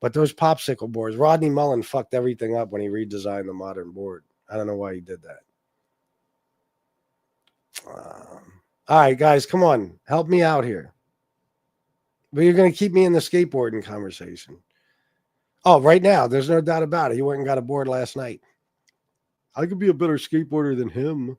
But those popsicle boards, Rodney Mullen fucked everything up when he redesigned the modern board. I don't know why he did that. All right, guys, come on. Help me out here. But you're going to keep me in the skateboarding conversation. Oh, right now, there's no doubt about it. He went and got a board last night. I could be a better skateboarder than him.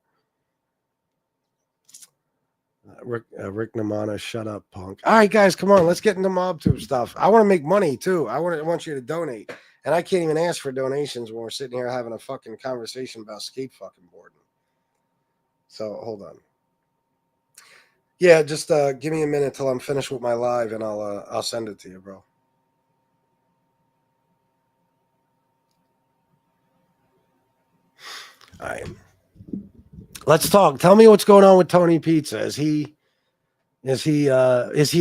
Rick Namana, shut up, punk. All right, guys, come on. Let's get into MobTube stuff. I want to make money, too. I want you to donate. And I can't even ask for donations when we're sitting here having a fucking conversation about skate fucking boarding. So, hold on. Yeah, just give me a minute till I'm finished with my live, and I'll send it to you, bro. All right. Let's talk. Tell me what's going on with Tony Pizza. Is he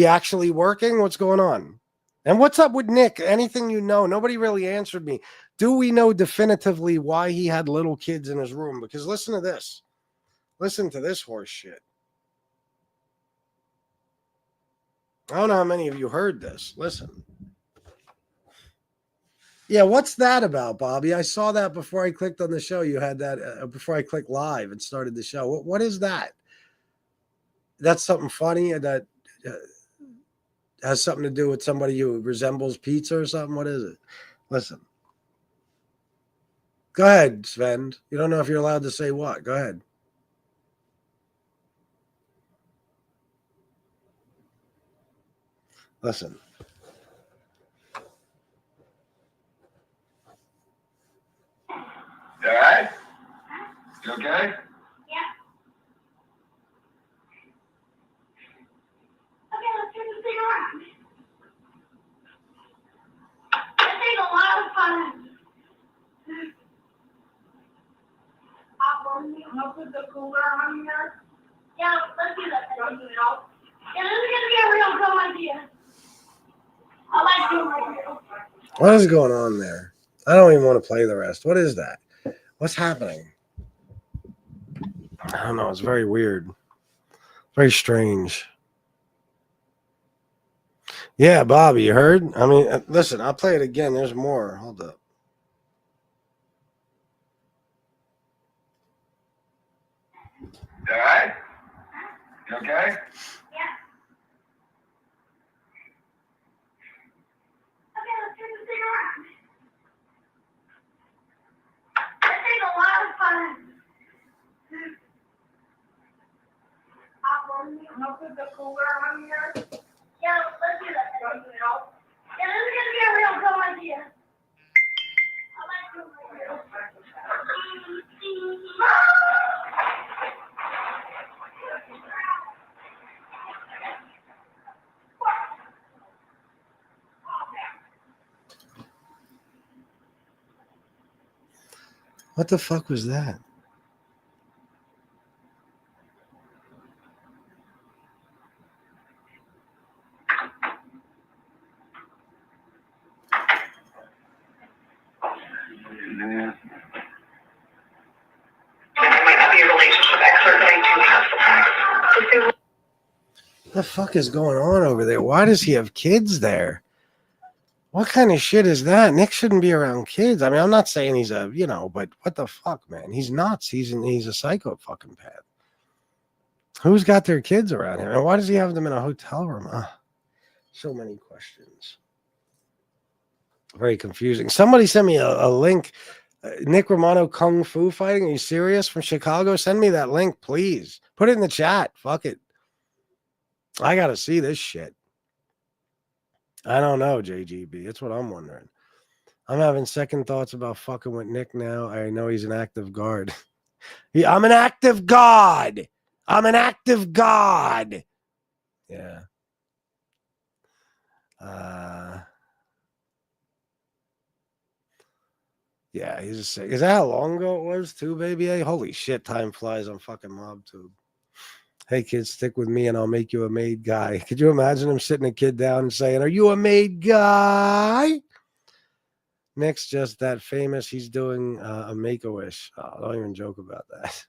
actually working? What's going on? And what's up with Nick? Anything you know? Nobody really answered me. Do we know definitively why he had little kids in his room? Because listen to this. Listen to this horse shit. I don't know how many of you heard this. Listen. Yeah, what's that about, Bobby? I saw that before I clicked on the show. You had that before I clicked live and started the show. What is that? That's something funny that has something to do with somebody who resembles pizza or something? What is it? Listen. Go ahead, Sven. You don't know if you're allowed to say what. Go ahead. Listen.
You all right? You okay?
Yeah. Okay, let's turn this thing around. This thing's a lot of fun. I'm gonna put the cooler on here. Yeah, let's do that. Yeah, this is gonna be a real good idea. I like doing my video.
What is going on there? I don't even want to play the rest. What is that? What's happening? I don't know. It's very weird. Very strange. Yeah, Bobby, you heard? I mean, listen, I'll play it again. There's more. Hold up.
You all right? You okay?
Yeah. Okay, let's turn this thing around. This thing's a lot of fun. I'm gonna put the cooler on here. Yeah, let's do that. Yeah, this is gonna be a real good idea. I like doing my video.
What the fuck was that? What the fuck is going on over there? Why does he have kids there? What kind of shit is that? Nick shouldn't be around kids. I mean, I'm not saying he's a, but what the fuck, man? He's nuts. He's a psycho fucking path. Who's got their kids around him? And why does he have them in a hotel room? So many questions. Very confusing. Somebody sent me a link. Nick Romano Kung Fu fighting. Are you serious? From Chicago? Send me that link, please. Put it in the chat. Fuck it. I got to see this shit. I don't know, JGB. That's what I'm wondering. I'm having second thoughts about fucking with Nick now. I know he's an active guard. I'm an active god. I'm an active god. Yeah. Yeah, he's a sick. Is that how long ago it was too, baby? Hey, holy shit, time flies on fucking MobTube. Hey, kids, stick with me and I'll make you a made guy. Could you imagine him sitting a kid down and saying, are you a made guy? Nick's just that famous. He's doing a Make-A-Wish. Oh, don't even joke about that.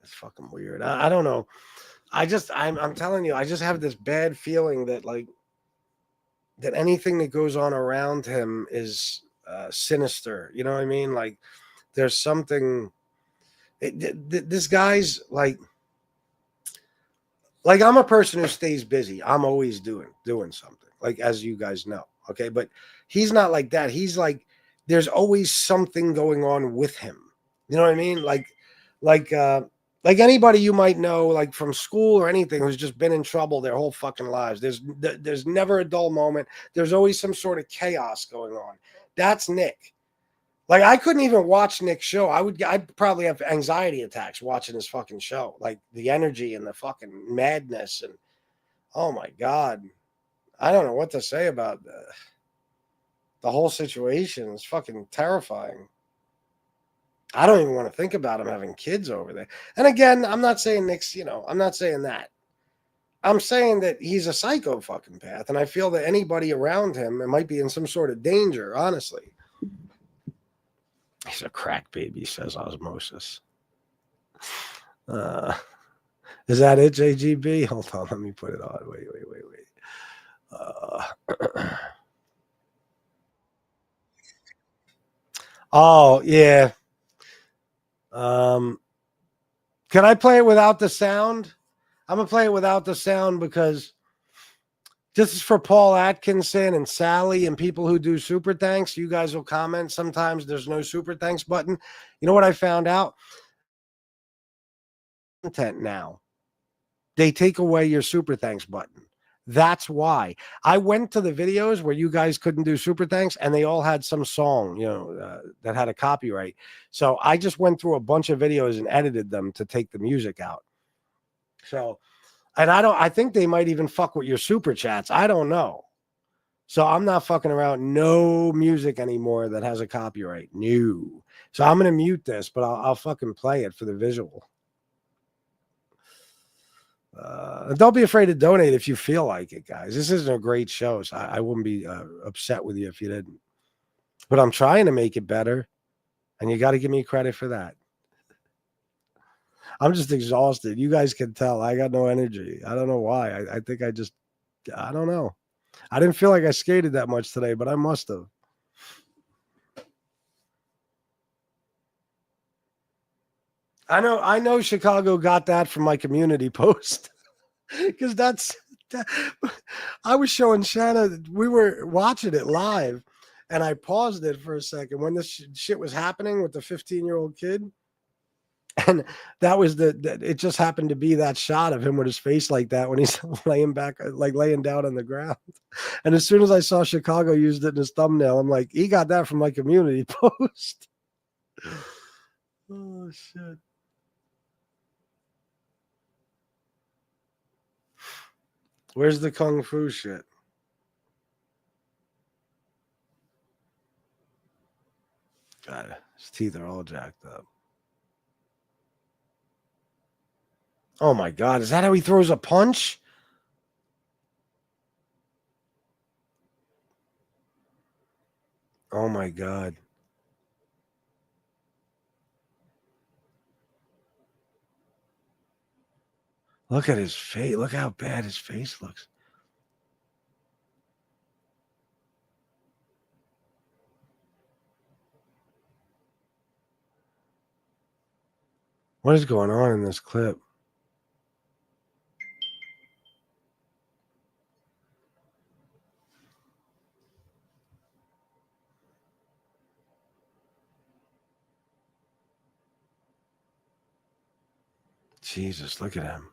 It's fucking weird. I don't know. I'm telling you, I just have this bad feeling that that anything that goes on around him is sinister. You know what I mean? Like there's something. This guy's like I'm a person who stays busy. I'm always doing something, like as you guys know. Okay, but he's not like that. He's like there's always something going on with him. You know what I mean? Like anybody you might know, like from school or anything, who's just been in trouble their whole fucking lives. There's never a dull moment. There's always some sort of chaos going on. That's Nick. Like I couldn't even watch Nick's show. I'd probably have anxiety attacks watching his fucking show. Like the energy and the fucking madness and oh my God. I don't know what to say about the whole situation. It's fucking terrifying. I don't even want to think about him having kids over there. And again, I'm not saying Nick's, I'm not saying that. I'm saying that he's a psycho fucking path. And I feel that anybody around him might be in some sort of danger, honestly. He's a crack baby, says Osmosis. Is that it, JGB? Hold on, let me put it on. Wait. Oh, yeah. Can I play it without the sound? I'm going to play it without the sound because this is for Paul Atkinson and Sally and people who do super thanks. You guys will comment. Sometimes there's no super thanks button. You know what I found out? Content now. They take away your super thanks button. That's why. I went to the videos where you guys couldn't do super thanks and they all had some song, that had a copyright. So I just went through a bunch of videos and edited them to take the music out. So, and I think they might even fuck with your super chats. I don't know. So I'm not fucking around. No music anymore that has a copyright. No. So I'm going to mute this, but I'll fucking play it for the visual. Don't be afraid to donate if you feel like it, guys. This isn't a great show, so I wouldn't be upset with you if you didn't. But I'm trying to make it better, and you got to give me credit for that. I'm just exhausted. You guys can tell. I got no energy. I don't know why. I think I don't know. I didn't feel like I skated that much today, but I must have. I know Chicago got that from my community post. Because I was showing Shanna, we were watching it live, and I paused it for a second when this shit was happening with the 15-year-old kid. And that was it just happened to be that shot of him with his face like that when he's laying down on the ground. And as soon as I saw Chicago used it in his thumbnail, I'm like, he got that from my community post. Oh, shit. Where's the Kung Fu shit? God, his teeth are all jacked up. Oh my God, is that how he throws a punch? Oh my God. Look at his face. Look how bad his face looks. What is going on in this clip? Jesus, look at him.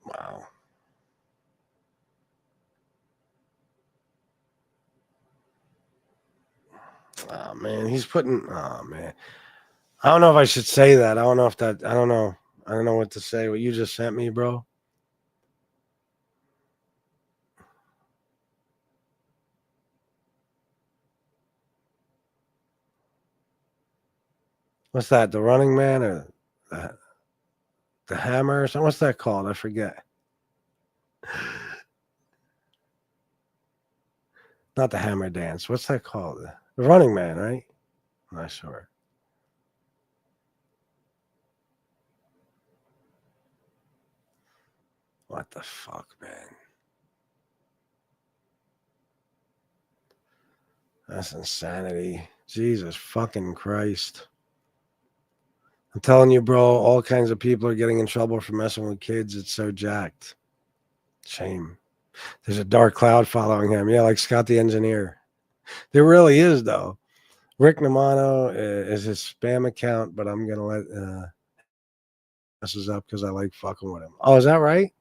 Wow. Oh man, oh man. I don't know if I should say that. I don't know if that. I don't know. I don't know what to say. What you just sent me, bro. What's that? The Running Man or the Hammer or something? What's that called? I forget. Not the Hammer Dance. What's that called? The Running Man, right? I'm not sure. What the fuck, man? That's insanity. Jesus fucking Christ. I'm telling you, bro, all kinds of people are getting in trouble for messing with kids. It's so jacked. Shame. There's a dark cloud following him. Yeah, like Scott the Engineer. There really is, though. Rick Namano is his spam account, but I'm going to let messes up because I like fucking with him. Oh, is that right?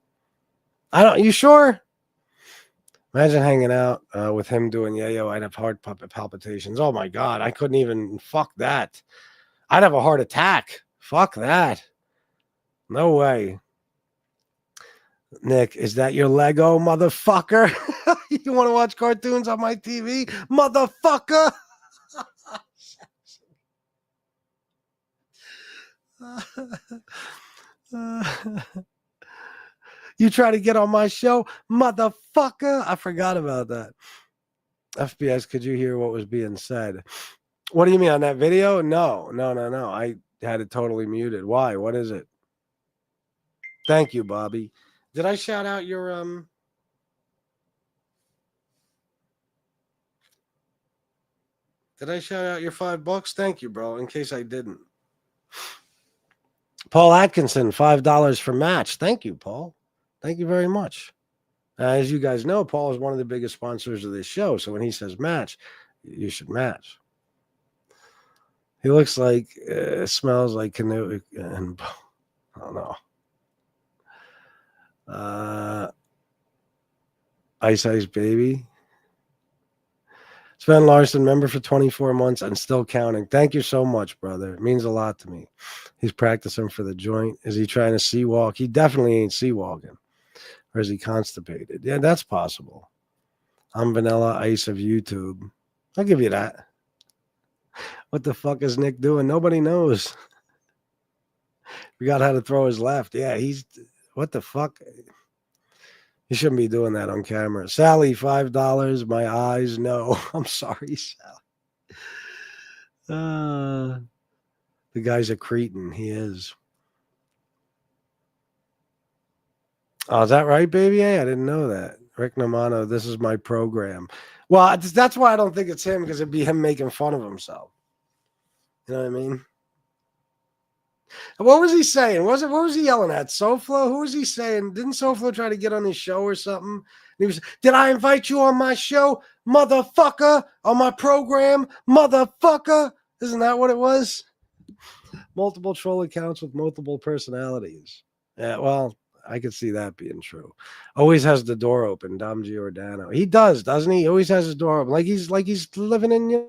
You sure? Imagine hanging out with him doing yayo. I'd have heart palpitations. Oh my God. I couldn't even. Fuck that. I'd have a heart attack. Fuck that. No way. Nick, is that your Lego, motherfucker? You want to watch cartoons on my TV? Motherfucker. You try to get on my show? Motherfucker. I forgot about that. FBS, could you hear what was being said? What do you mean on that video? No. I had it totally muted. Why? What is it? Thank you, Bobby. Did I shout out your Did I shout out your $5? Thank you, bro. In case I didn't. Paul Atkinson, $5 for match. Thank you, Paul. Thank you very much. As you guys know, Paul is one of the biggest sponsors of this show. So when he says match, you should match. He looks like, smells like canoe. And I don't know. Ice Baby. Sven Larson, member for 24 months and still counting. Thank you so much, brother. It means a lot to me. He's practicing for the joint. Is he trying to sea walk? He definitely ain't sea walking. Or is he constipated? Yeah, that's possible. I'm Vanilla Ice of YouTube. I'll give you that. What the fuck is Nick doing? Nobody knows. Forgot how to throw his left. Yeah, what the fuck? You shouldn't be doing that on camera. Sally, $5. My eyes, no. I'm sorry, Sally. The guy's a cretin. He is. Oh, is that right, baby? Hey, I didn't know that. Rick Namano, this is my program. Well, that's why I don't think it's him, because it'd be him making fun of himself. You know what I mean? What was he saying? What was he yelling at? Soflo? Who was he saying? Didn't Soflo try to get on his show or something? And he was, did I invite you on my show? Motherfucker. On my program? Motherfucker. Isn't that what it was? Multiple troll accounts with multiple personalities. Yeah, well, I could see that being true. Always has the door open, Dom Giordano. He does, doesn't he? He always has his door open. Like he's living in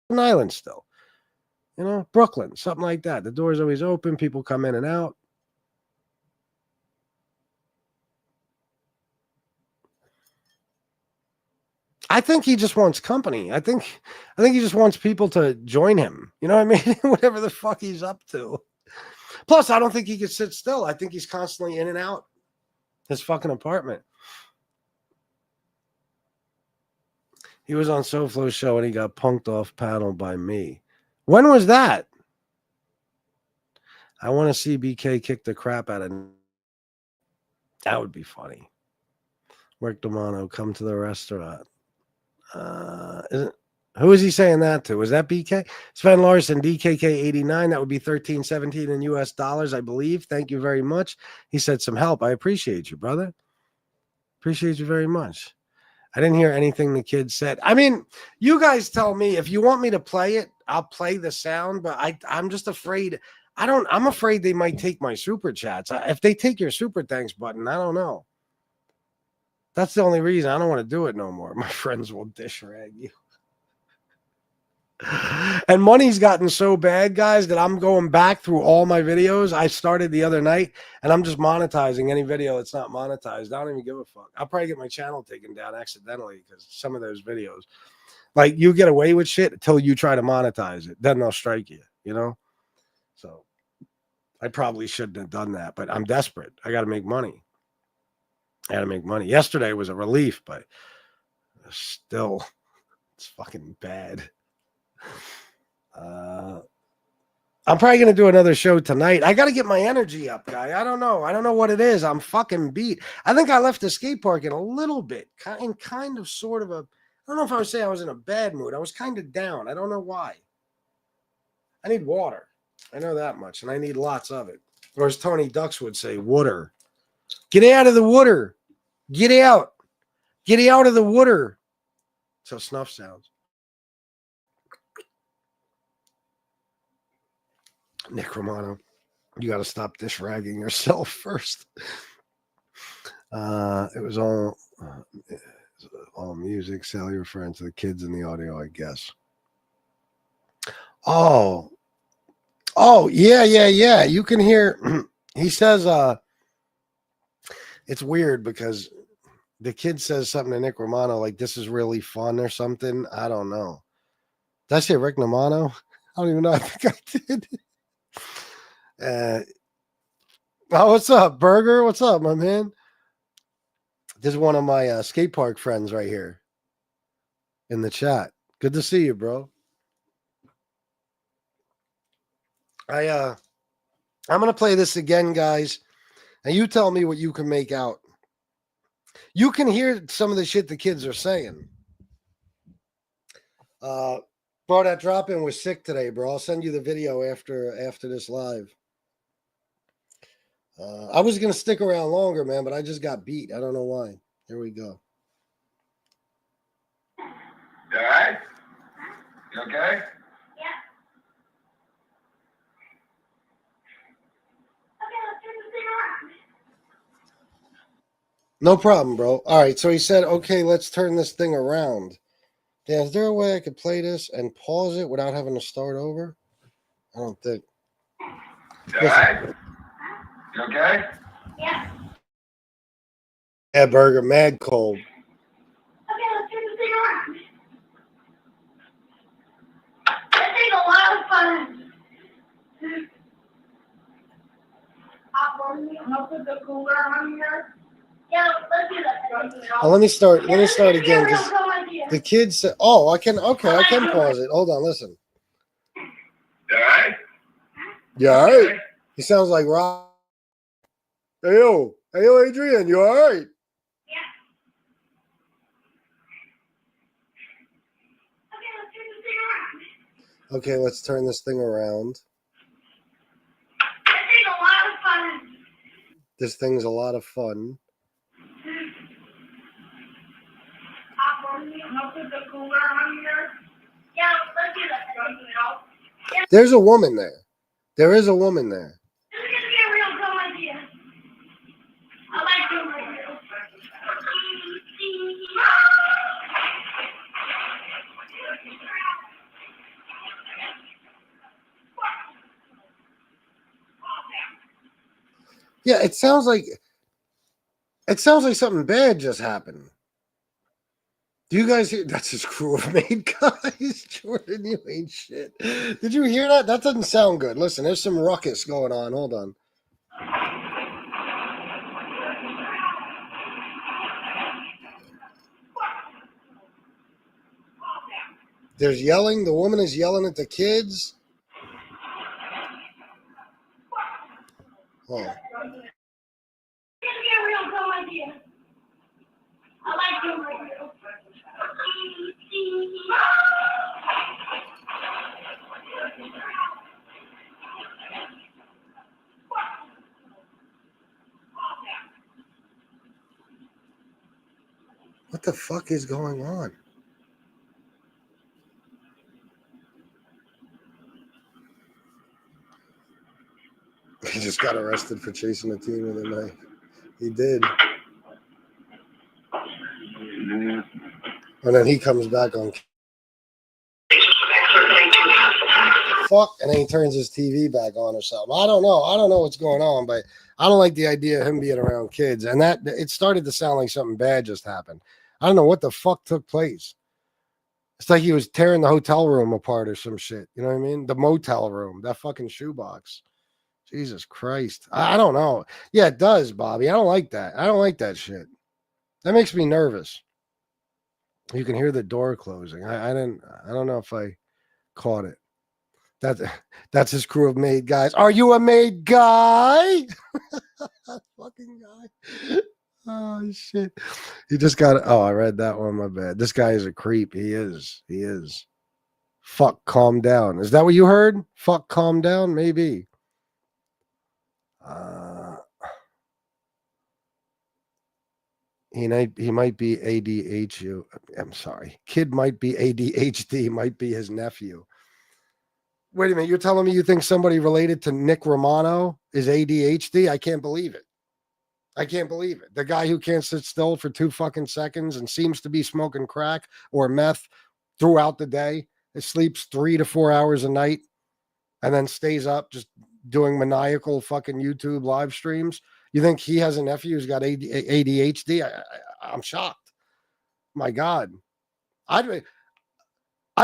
an island still. You know, Brooklyn, something like that. The door's always open. People come in and out. I think he just wants company. I think he just wants people to join him. You know what I mean? Whatever the fuck he's up to. Plus, I don't think he can sit still. I think he's constantly in and out his fucking apartment. He was on SoFlo's show and he got punked off panel by me. When was that? I want to see BK kick the crap out of him. That would be funny. Rick Domano, come to the restaurant. Who is he saying that to? Was that BK? Sven Larson, DKK89. That would be 1317 in US dollars, I believe. Thank you very much. He said some help. I appreciate you, brother. Appreciate you very much. I didn't hear anything the kid said. I mean, you guys tell me if you want me to play it, I'll play the sound, but I'm just afraid. I'm afraid they might take my super chats. If they take your super thanks button, I don't know. That's the only reason I don't want to do it no more. My friends will dish rag you. And And money's gotten so bad, guys, that I'm going back through all my videos. I started the other night, and I'm just monetizing any video that's not monetized. I don't even give a fuck. I'll probably get my channel taken down accidentally because some of those videos, like, you get away with shit until you try to monetize it. Then they'll strike you, you know? So I probably shouldn't have done that, but I'm desperate. I got to make money. I got to make money. Yesterday was a relief, but still, it's fucking bad. I'm probably going to do another show tonight. I got to get my energy up, guy. I don't know. I don't know what it is. I'm fucking beat. I think I left the skate park in a little bit, kind of sort of a, I don't know if I would say I was in a bad mood. I was kind of down. I don't know why. I need water. I know that much, and I need lots of it. Or as Tony Ducks would say, water. Get out of the water. Get out. Get out of the water. That's how snuff sounds. Nick Romano, you got to stop dish ragging yourself first. It was all music. Sally referring to the kids in the audio, I guess. Oh, yeah. You can hear. He says, it's weird because the kid says something to Nick Romano like, "This is really fun" or something. I don't know. Did I say Rick Romano? I don't even know. I think I did. What's up, Burger? What's up, my man? This is one of my skate park friends right here in the chat. Good to see you, bro. I'm gonna play this again, guys, and you tell me what you can make out. You can hear some of the shit the kids are saying. Bro, that drop-in was sick today, bro. I'll send you the video after this live. I was going to stick around longer, man, but I just got beat. I don't know why. Here we go.
You all right? You okay?
Yeah. Okay, let's turn this thing around.
No problem, bro. All right, so he said, okay, let's turn this thing around. Dan, is there a way I could play this and pause it without having to start over? I don't think.
You all right? You okay?
Yeah.
Yeah, Burger, mad cold.
Okay, let's turn this thing around. That thing's a lot of fun. I'll put the cooler on here. Yeah, let's do that.
Oh, let me start again because the kids said, oh, I can pause it. Hold on, listen.
You all right?
You all right? He sounds like Rob. Hey, yo, Adrian, you all right?
Yeah. Okay, let's turn this thing around.
Okay, let's turn this thing around.
That thing's a lot of fun.
This thing's a lot of fun.
I'll put the cooler on here. Yeah, let's do that.
There's a woman there. There is a woman there.
This is gonna be a real dumb idea. I like dumb ideas.
Yeah, it sounds like something bad just happened. Do you guys hear? That's his crew of made guys. Jordan, you ain't shit. Did you hear that? That doesn't sound good. Listen, there's some ruckus going on. Hold on. There's yelling. The woman is yelling at the kids. Oh.
This is gonna be a real dumb idea. I like dumb ideas.
What the fuck is going on? He just got arrested for chasing a teen with a knife. He did. And then he comes back on. fuck? And then he turns his TV back on or something. I don't know. I don't know what's going on, but I don't like the idea of him being around kids. And that it started to sound like something bad just happened. I don't know what the fuck took place. It's like he was tearing the hotel room apart or some shit. You know what I mean? The motel room, that fucking shoebox. Jesus Christ. I don't know. Yeah, it does, Bobby. I don't like that. I don't like that shit. That makes me nervous. You can hear the door closing. I don't know if I caught it. That's his crew of made guys. Are you a made guy? Fucking guy. Oh shit. He just got I read that one, my bad. This guy is a creep. He is. Fuck, calm down. Is that what you heard? Fuck, calm down? Maybe. He might be ADHD. I'm sorry. Kid might be ADHD, might be his nephew. Wait a minute. You're telling me you think somebody related to Nick Romano is ADHD? I can't believe it. I can't believe it. The guy who can't sit still for 2 fucking seconds and seems to be smoking crack or meth throughout the day. He sleeps 3 to 4 hours a night and then stays up just doing maniacal fucking YouTube live streams. You think he has a nephew who's got ADHD? I'm shocked. My God. I'd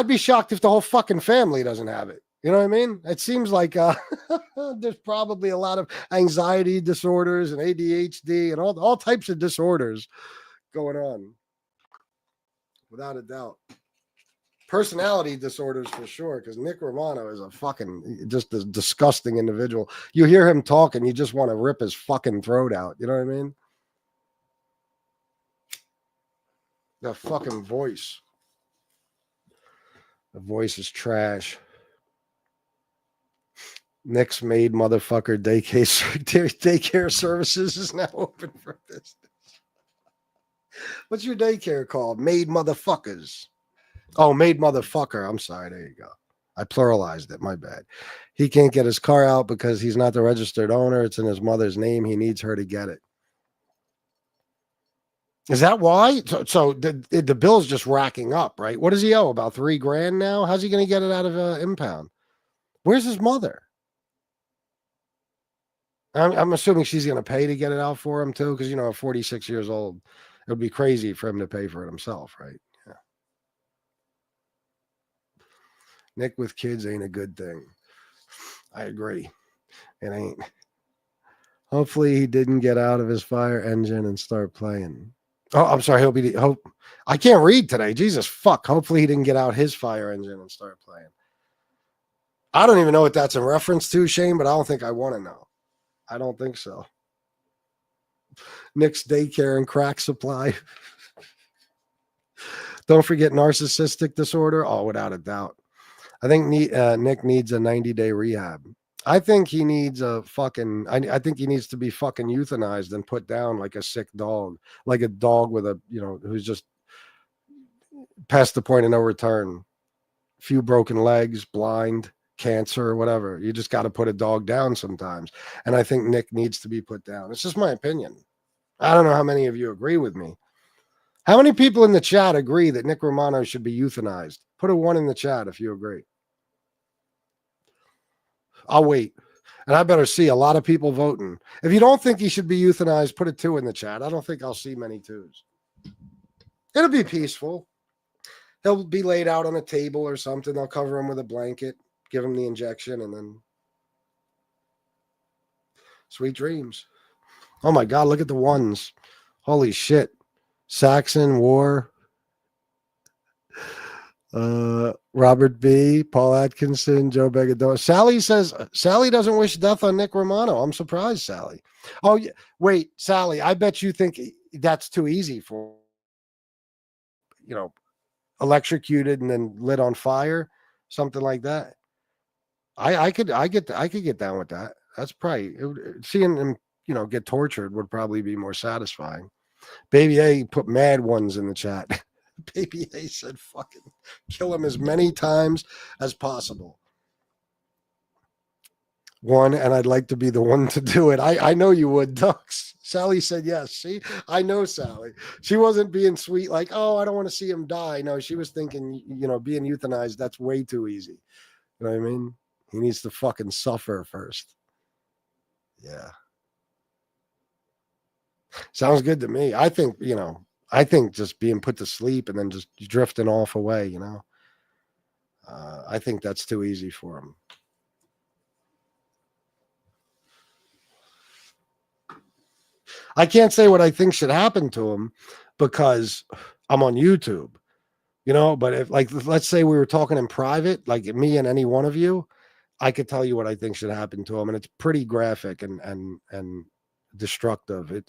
be shocked if the whole fucking family doesn't have it. You know what I mean? It seems like there's probably a lot of anxiety disorders and ADHD and all types of disorders going on. Without a doubt. Personality disorders for sure, because Nick Romano is a fucking just a disgusting individual. You hear him talk and you just want to rip his fucking throat out. You know what I mean? The fucking voice. The voice is trash. Nick's maid motherfucker daycare services is now open for business. What's your daycare called? Maid motherfuckers. Oh, maid motherfucker. I'm sorry. There you go. I pluralized it. My bad. He can't get his car out because he's not the registered owner. It's in his mother's name. He needs her to get it. Is that why? So the bill's just racking up, right? What does he owe? About $3,000 now? How's he going to get it out of impound? Where's his mother? I'm assuming she's going to pay to get it out for him too, because, 46 years old, it would be crazy for him to pay for it himself, right? Yeah. Nick with kids ain't a good thing. I agree. It ain't. Hopefully he didn't get out of his fire engine and start playing. Oh, I'm sorry. I can't read today. Jesus fuck. Hopefully he didn't get out his fire engine and start playing. I don't even know what that's in reference to, Shane, but I don't think I want to know. I don't think so. Nick's daycare and crack supply. Don't forget narcissistic disorder. Oh, without a doubt. I think Nick needs a 90-day rehab. I think he needs I think he needs to be fucking euthanized and put down like a sick dog, like a dog with who's just past the point of no return. Few broken legs, blind, cancer, or whatever. You just got to put a dog down sometimes. And I think Nick needs to be put down. It's just my opinion. I don't know how many of you agree with me. How many people in the chat agree that Nick Romano should be euthanized? Put a 1 in the chat if you agree. I'll wait. And I better see a lot of people voting. If you don't think he should be euthanized, put a 2 in the chat. I don't think I'll see many 2s. It'll be peaceful. He'll be laid out on a table or something. They'll cover him with a blanket, give him the injection, and then sweet dreams. Oh my God, look at the 1s. Holy shit. Saxon, War, Robert B., Paul Atkinson, Joe Begadone. Sally says Sally doesn't wish death on Nick Romano. I'm surprised, Sally. Oh, yeah. Wait, Sally, I bet you think that's too easy for, electrocuted and then lit on fire, something like that. I could get down with that. That's probably seeing him, get tortured would probably be more satisfying. Baby A put mad 1s in the chat. Baby A said, fucking kill him as many times as possible. 1, and I'd like to be the one to do it. I know you would, Ducks. Sally said yes. See, I know Sally. She wasn't being sweet like, oh, I don't want to see him die. No, she was thinking, being euthanized, that's way too easy. You know what I mean? He needs to fucking suffer first. Yeah. Sounds good to me. I think, I think just being put to sleep and then just drifting off away, I think that's too easy for him. I can't say what I think should happen to him because I'm on YouTube, but if, like, let's say we were talking in private, like me and any one of you, I could tell you what I think should happen to him. And it's pretty graphic and destructive. It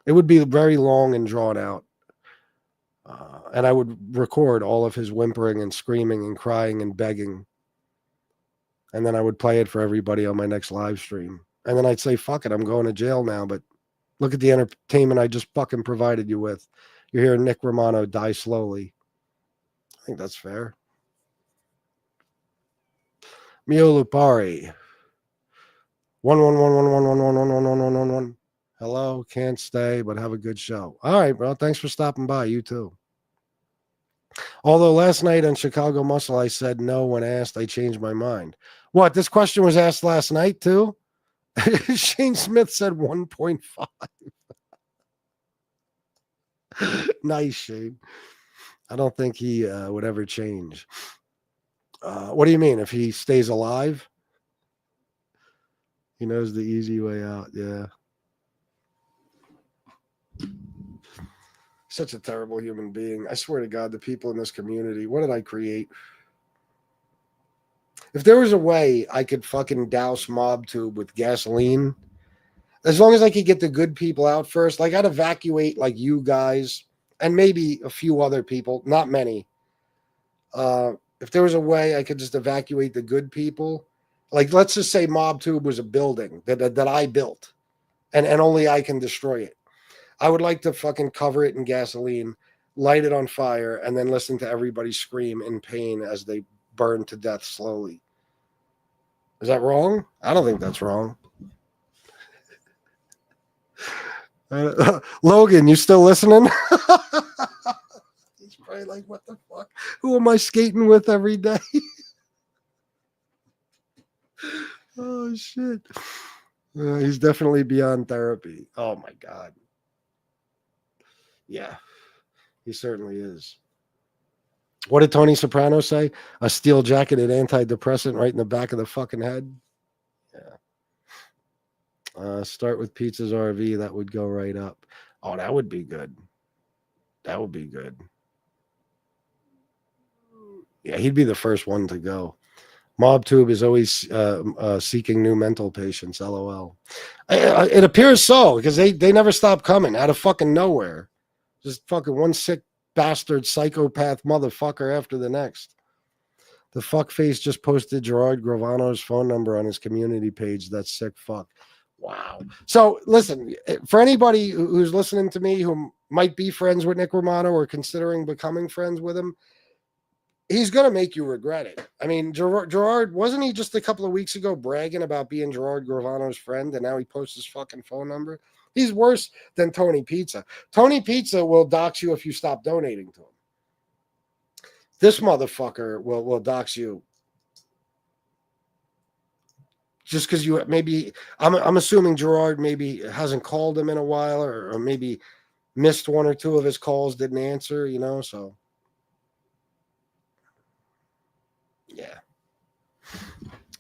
would be very long and drawn out. And I would record all of his whimpering and screaming and crying and begging. And then I would play it for everybody on my next live stream. And then I'd say, fuck it, I'm going to jail now. But look at the entertainment I just fucking provided you with. You're hearing Nick Romano die slowly. I think that's fair. Mio Lupari. 1111111111111. Hello, can't stay, but have a good show. All right, bro. Thanks for stopping by. You too. Although last night on Chicago Muscle, I said no when asked. I changed my mind. What? This question was asked last night too? Shane Smith said 1.5. Nice, Shane. I don't think he would ever change. What do you mean? If he stays alive? He knows the easy way out. Yeah. Such a terrible human being. I swear to God, the people in this community, what did I create? If there was a way I could fucking douse MobTube with gasoline, as long as I could get the good people out first, like I'd evacuate like you guys and maybe a few other people, not many. If there was a way I could just evacuate the good people, like let's just say MobTube was a building that I built and only I can destroy it. I would like to fucking cover it in gasoline, light it on fire, and then listen to everybody scream in pain as they burn to death slowly. Is that wrong? I don't think that's wrong. Logan, you still listening? He's probably like, what the fuck? Who am I skating with every day? Oh, shit. He's definitely beyond therapy. Oh, my God. Yeah, he certainly is. What did Tony Soprano say? A steel-jacketed antidepressant right in the back of the fucking head? Yeah. Start with Pizza's RV. That would go right up. Oh, that would be good. That would be good. Yeah, he'd be the first one to go. MobTube is always seeking new mental patients, LOL. It appears so, because they never stop coming out of fucking nowhere. Just fucking one sick bastard psychopath motherfucker after the next. The fuckface just posted Gerard Gravano's phone number on his community page. That's sick fuck. Wow. So listen, for anybody who's listening to me who might be friends with Nick Romano or considering becoming friends with him, he's going to make you regret it. I mean, Gerard, wasn't he just a couple of weeks ago bragging about being Gerard Gravano's friend, and now he posts his fucking phone number? He's worse than Tony Pizza. Tony Pizza will dox you if you stop donating to him. This motherfucker will dox you just because you maybe. I'm assuming Gerard maybe hasn't called him in a while, or maybe missed one or two of his calls, didn't answer. So yeah.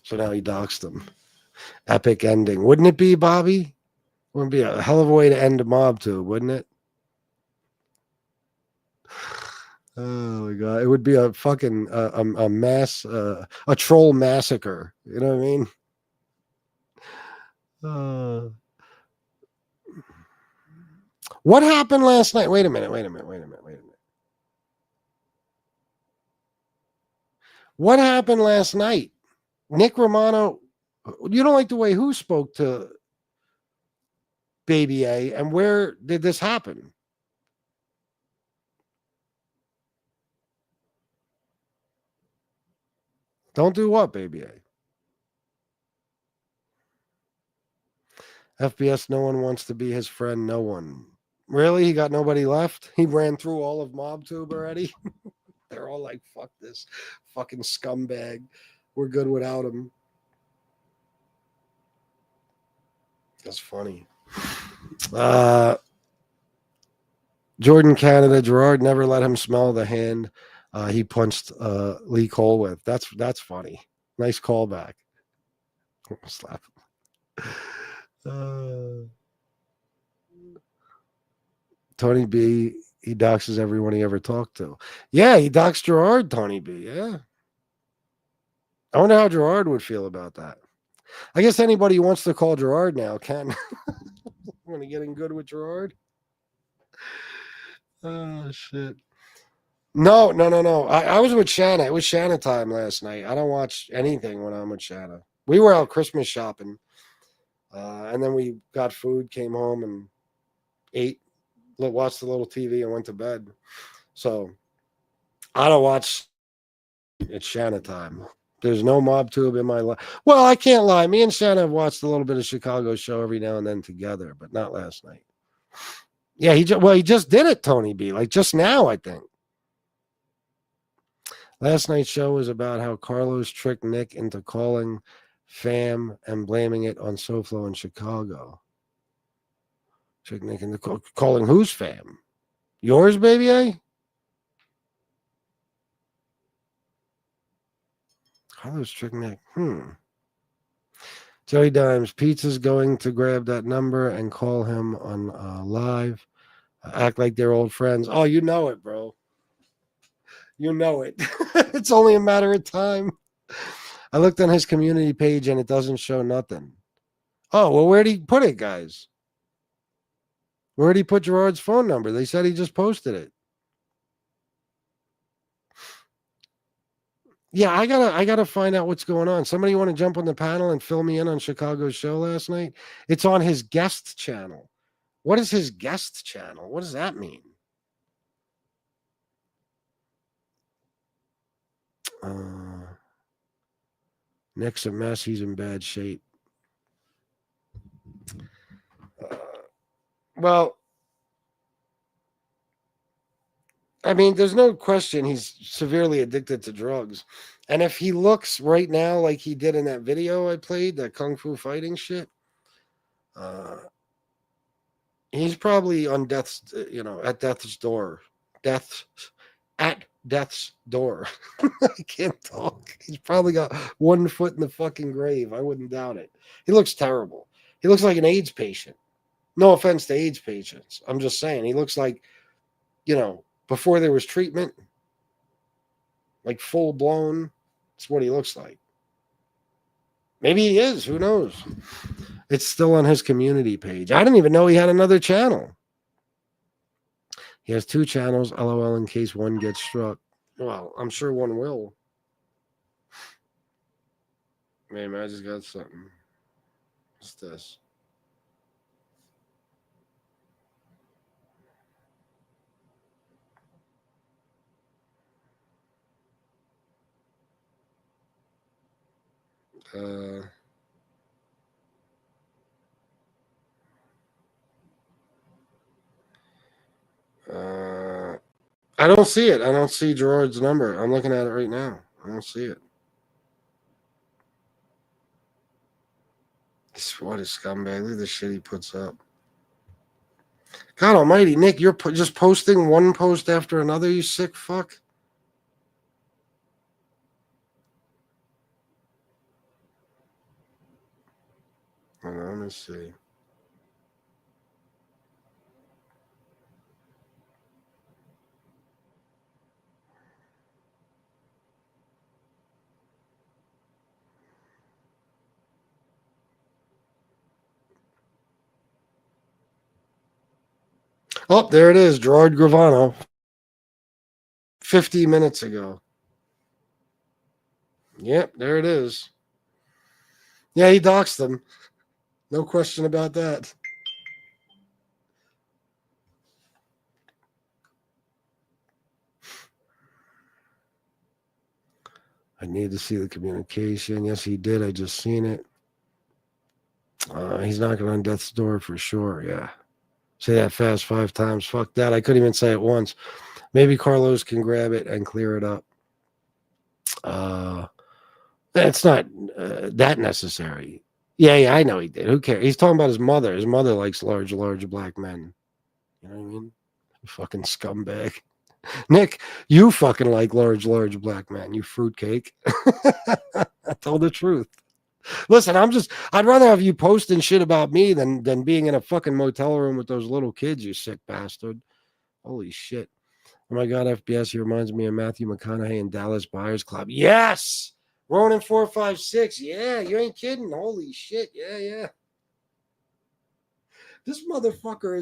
So now he doxed him. Epic ending, wouldn't it be, Bobby? Wouldn't be a hell of a way to end a MobTube, wouldn't it? Oh my God. It would be a fucking a mass a troll massacre. You know what I mean? What happened last night? Wait a minute. What happened last night? Nick Romano, you don't like the way who spoke to Baby A, and where did this happen? Don't do what, Baby A? FBS, no one wants to be his friend. No one. Really? He got nobody left? He ran through all of MobTube already? They're all like, fuck this fucking scumbag. We're good without him. That's funny. Jordan Canada, Gerard never let him smell the hand he punched Lee Cole with. That's funny. Nice callback. Slap him. Tony B, he doxes everyone he ever talked to. Yeah, he doxed Gerard, Tony B. Yeah. I wonder how Gerard would feel about that. I guess anybody who wants to call Gerard now can. Want to get in good with Gerard? Oh, shit. No. I was with Shanna. It was Shanna time last night. I don't watch anything when I'm with Shanna. We were out Christmas shopping. And then we got food, came home and ate, watched a little TV and went to bed. So I don't watch. It's Shanna time. There's no mob tube in my life. Well, I can't lie. Me and Shanna have watched a little bit of Chicago show every now and then together, but not last night. Yeah, he just did it, Tony B. Like just now, I think. Last night's show was about how Carlos tricked Nick into calling fam and blaming it on SoFlo in Chicago. Tricked Nick into calling whose fam? Yours, baby, eh? Carlos tricked Nick. Joey Dimes, Pizza's going to grab that number and call him on live. Act like they're old friends. Oh, you know it, bro. You know it. It's only a matter of time. I looked on his community page and it doesn't show nothing. Oh, well, where'd he put it, guys? Where'd he put Gerard's phone number? They said he just posted it. Yeah, I gotta find out what's going on. Somebody want to jump on the panel and fill me in on Chicago's show last night? It's on his guest channel. What is his guest channel? What does that mean? Nick's a mess. He's in bad shape. Well, I mean, there's no question he's severely addicted to drugs. And if he looks right now like he did in that video I played, that Kung Fu fighting shit, he's probably on death's, at death's door. At death's door. I can't talk. He's probably got one foot in the fucking grave. I wouldn't doubt it. He looks terrible. He looks like an AIDS patient. No offense to AIDS patients. I'm just saying. He looks like, before there was treatment, like full blown. That's what he looks like. Maybe he is. Who knows? It's still on his community page. I didn't even know he had another channel. He has 2 channels, LOL, in case one gets struck. Well, I'm sure one will. Man, I just got something. What's this? I don't see it. I don't see Gerard's number. I'm looking at it right now. I don't see it. What a scumbag. Look at the shit he puts up. God almighty, Nick, you're just posting one post after another, you sick fuck. Hold on, let me see. Oh, there it is. Gerard Gravano. 50 minutes ago. Yep, there it is. Yeah, he doxed them. No question about that. I need to see the communication. Yes, he did. I just seen it. He's knocking on death's door for sure. Yeah. Say that fast 5 times. Fuck that. I couldn't even say it once. Maybe Carlos can grab it and clear it up. It's not that necessary. Yeah, I know he did. Who cares? He's talking about his mother. His mother likes large black men. You know what I mean? You fucking scumbag. Nick, you fucking like large black men. You fruitcake. Tell the truth. Listen, I'd rather have you posting shit about me than being in a fucking motel room with those little kids, you sick bastard. Holy shit. Oh my God, FBS, he reminds me of Matthew McConaughey in Dallas Buyers Club. Yes! Ronin 456. Yeah, you ain't kidding. Holy shit. Yeah. This motherfucker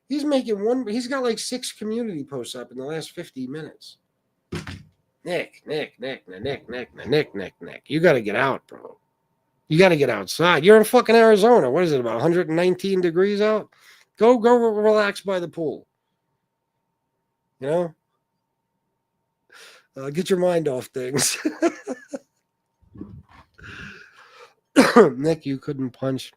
he's he's got like 6 community posts up in the last 50 minutes. Nick. You got to get out, bro. You got to get outside. You're in fucking Arizona. What is it, about 119 degrees out? Go relax by the pool. You know? Get your mind off things. Nick, you couldn't punch.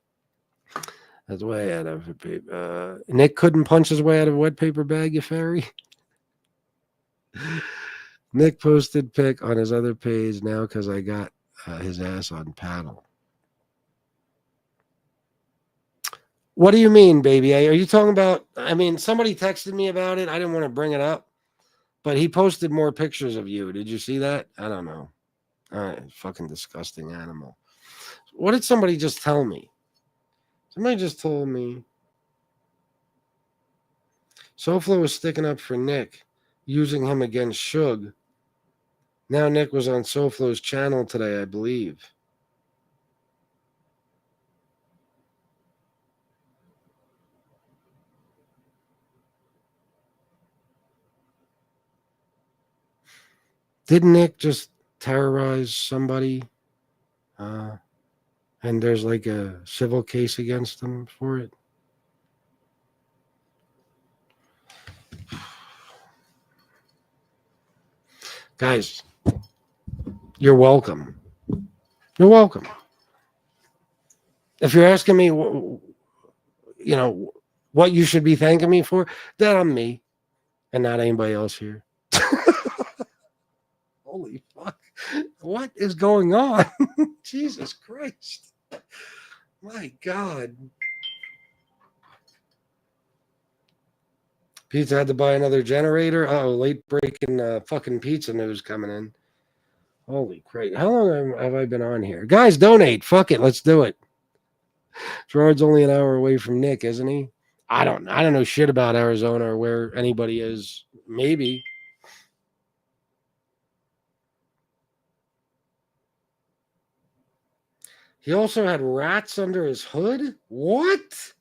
That's way out of paper. Nick couldn't punch his way out of a wet paper bag, you fairy. Nick posted pic on his other page now because I got his ass on paddle. What do you mean, baby? Are you talking about? I mean, somebody texted me about it. I didn't want to bring it up, but he posted more pictures of you. Did you see that? I don't know. Fucking disgusting animal. What did somebody just tell me? Somebody just told me SoFlo was sticking up for Nick, using him against Suge. Now Nick was on SoFlo's channel today, I believe. Did Nick just terrorize somebody? And there's like a civil case against him for it? Guys, you're welcome. You're welcome. If you're asking me, what you should be thanking me for, that I'm me and not anybody else here. Holy fuck. What is going on? Jesus Christ. My God. Pizza had to buy another generator. Oh, late breaking fucking pizza news coming in. Holy crap. How long have I been on here? Guys, donate. Fuck it. Let's do it. Gerard's only an hour away from Nick, isn't he? I don't know shit about Arizona or where anybody is. Maybe. He also had rats under his hood? What?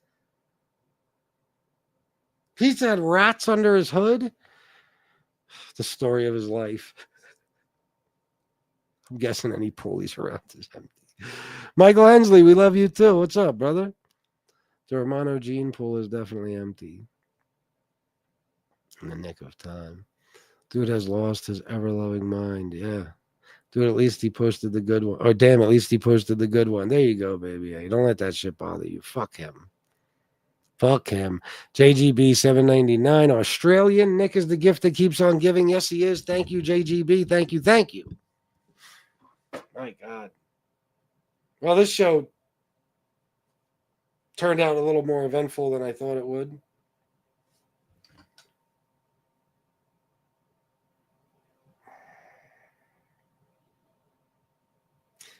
Pizza had rats under his hood? The story of his life. I'm guessing any pulleys around is empty. Michael Hensley, we love you too. What's up, brother? The Romano gene pool is definitely empty. In the nick of time. Dude has lost his ever-loving mind. Yeah. Dude, at least he posted the good one. Or damn, at least he posted the good one. There you go, baby. Hey, don't let that shit bother you. Fuck him. Fuck him. JGB 799. Australian. Nick is the gift that keeps on giving. Yes, he is. Thank you, JGB. Thank you. Thank you. My God. Well, this show turned out a little more eventful than I thought it would.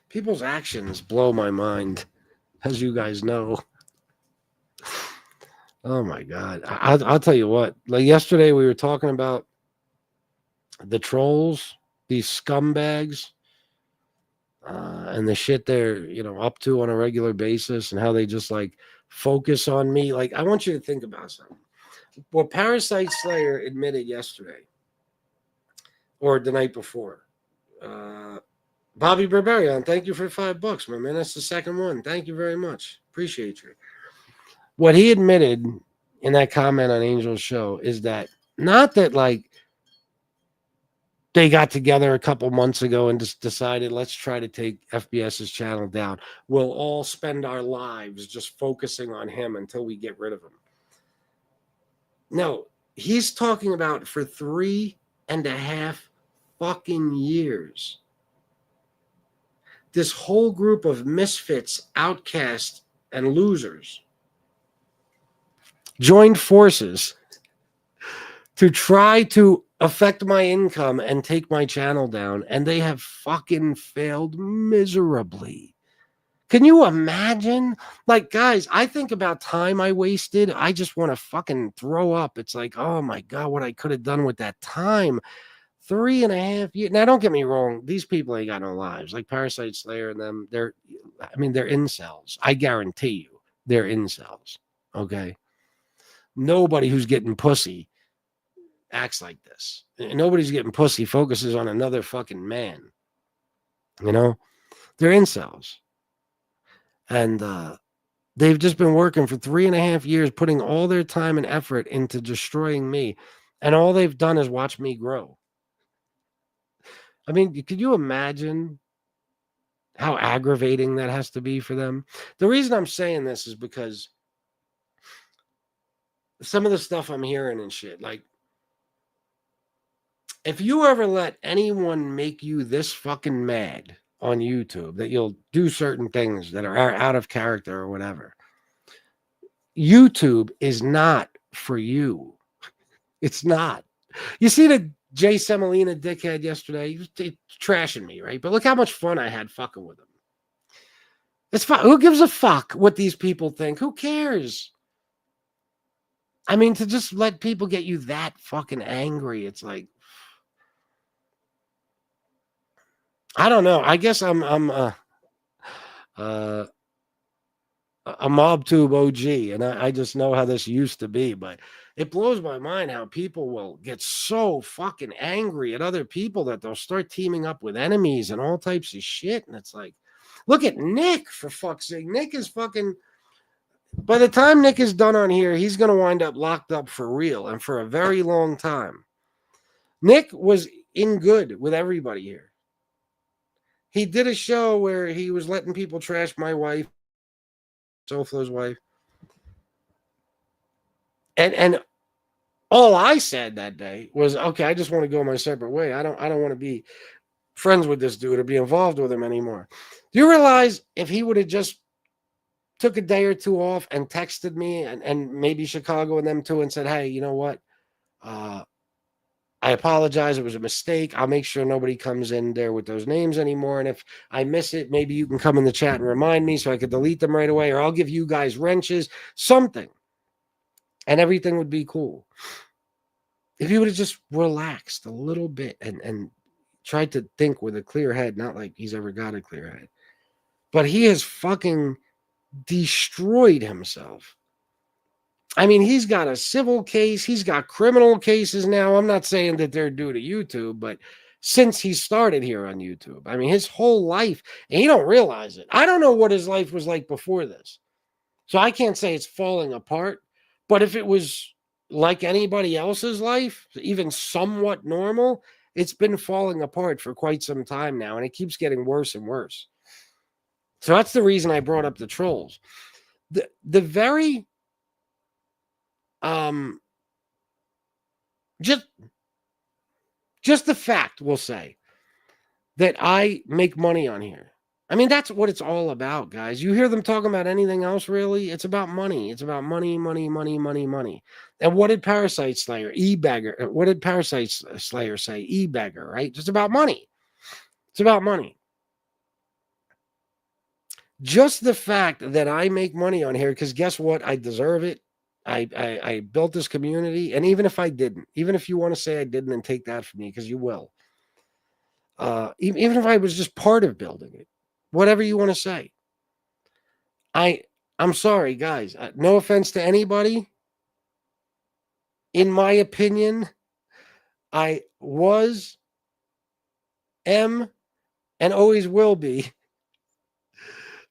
People's actions blow my mind, as you guys know. Oh, my God. I'll tell you what. Like yesterday, we were talking about the trolls, these scumbags, and the shit they're, up to on a regular basis and how they just, like, focus on me. Like, I want you to think about something. What Parasite Slayer admitted yesterday, or the night before, Bobby Barbarian, thank you for $5, my man. That's the second one. Thank you very much. Appreciate you. What he admitted in that comment on Angel's show is that not that like they got together a couple months ago and just decided, let's try to take FBS's channel down. We'll all spend our lives just focusing on him until we get rid of him. No, he's talking about for 3.5 fucking years. This whole group of misfits, outcasts, and losers joined forces to try to affect my income and take my channel down, and they have fucking failed miserably. Can you imagine? Like, guys, I think about time I wasted. I just want to fucking throw up. It's like, oh my God, what I could have done with that time. 3.5 years. Now, don't get me wrong. These people ain't got no lives. Like Parasite Slayer and them, they're incels. I guarantee you they're incels. Okay? Nobody who's getting pussy acts like this. Nobody's getting pussy focuses on another fucking man. You know? They're incels. And they've just been working for 3.5 years, putting all their time and effort into destroying me. And all they've done is watch me grow. I mean, could you imagine how aggravating that has to be for them? The reason I'm saying this is because some of the stuff I'm hearing and shit, like, if you ever let anyone make you this fucking mad on YouTube that you'll do certain things that are out of character or whatever, YouTube is not for you. It's not. You see the Jay Semolina dickhead yesterday? He was trashing me, right? But look how much fun I had fucking with him. It's fun. Who gives a fuck what these people think? Who cares? I mean, to just let people get you that fucking angry, it's like, I don't know. I guess I'm a MobTube OG, and I just know how this used to be, but it blows my mind how people will get so fucking angry at other people that they'll start teaming up with enemies and all types of shit. And it's like, look at Nick, for fuck's sake. Nick is fucking, by the time Nick is done on here, he's going to wind up locked up for real and for a very long time. Nick was in good with everybody here. He did a show where he was letting people trash my wife, Soflo's wife. And all I said that day was, okay, I just want to go my separate way. I don't want to be friends with this dude or be involved with him anymore. Do you realize if he would have just took a day or two off and texted me and maybe Chicago and them too and said, hey, you know what? I apologize. It was a mistake. I'll make sure nobody comes in there with those names anymore. And if I miss it, maybe you can come in the chat and remind me so I could delete them right away, or I'll give you guys wrenches, something. And everything would be cool. If you would have just relaxed a little bit and tried to think with a clear head, not like he's ever got a clear head, but he has fucking destroyed himself. I mean, he's got a civil case. He's got criminal cases now. I'm not saying that they're due to YouTube, but since he started here on YouTube, I mean, his whole life, and he don't realize it. I don't know what his life was like before this. So I can't say it's falling apart. But if it was like anybody else's life, even somewhat normal, it's been falling apart for quite some time now, and it keeps getting worse and worse. So that's the reason I brought up the trolls. The very just the fact, we'll say, that I make money on here. I mean, that's what it's all about, guys. You hear them talking about anything else, really? It's about money. It's about money, money, money, money, money. And what did Parasite Slayer, E-Beggar, what did Parasite Slayer say? E-Beggar, right? It's about money. It's about money. Just the fact that I make money on here, because guess what? I deserve it. I built this community, and even if I didn't, even if you want to say I didn't and take that from me, because you will, even if I was just part of building it, whatever you want to say, I'm sorry, guys. No offense to anybody. In my opinion, I was, am, and always will be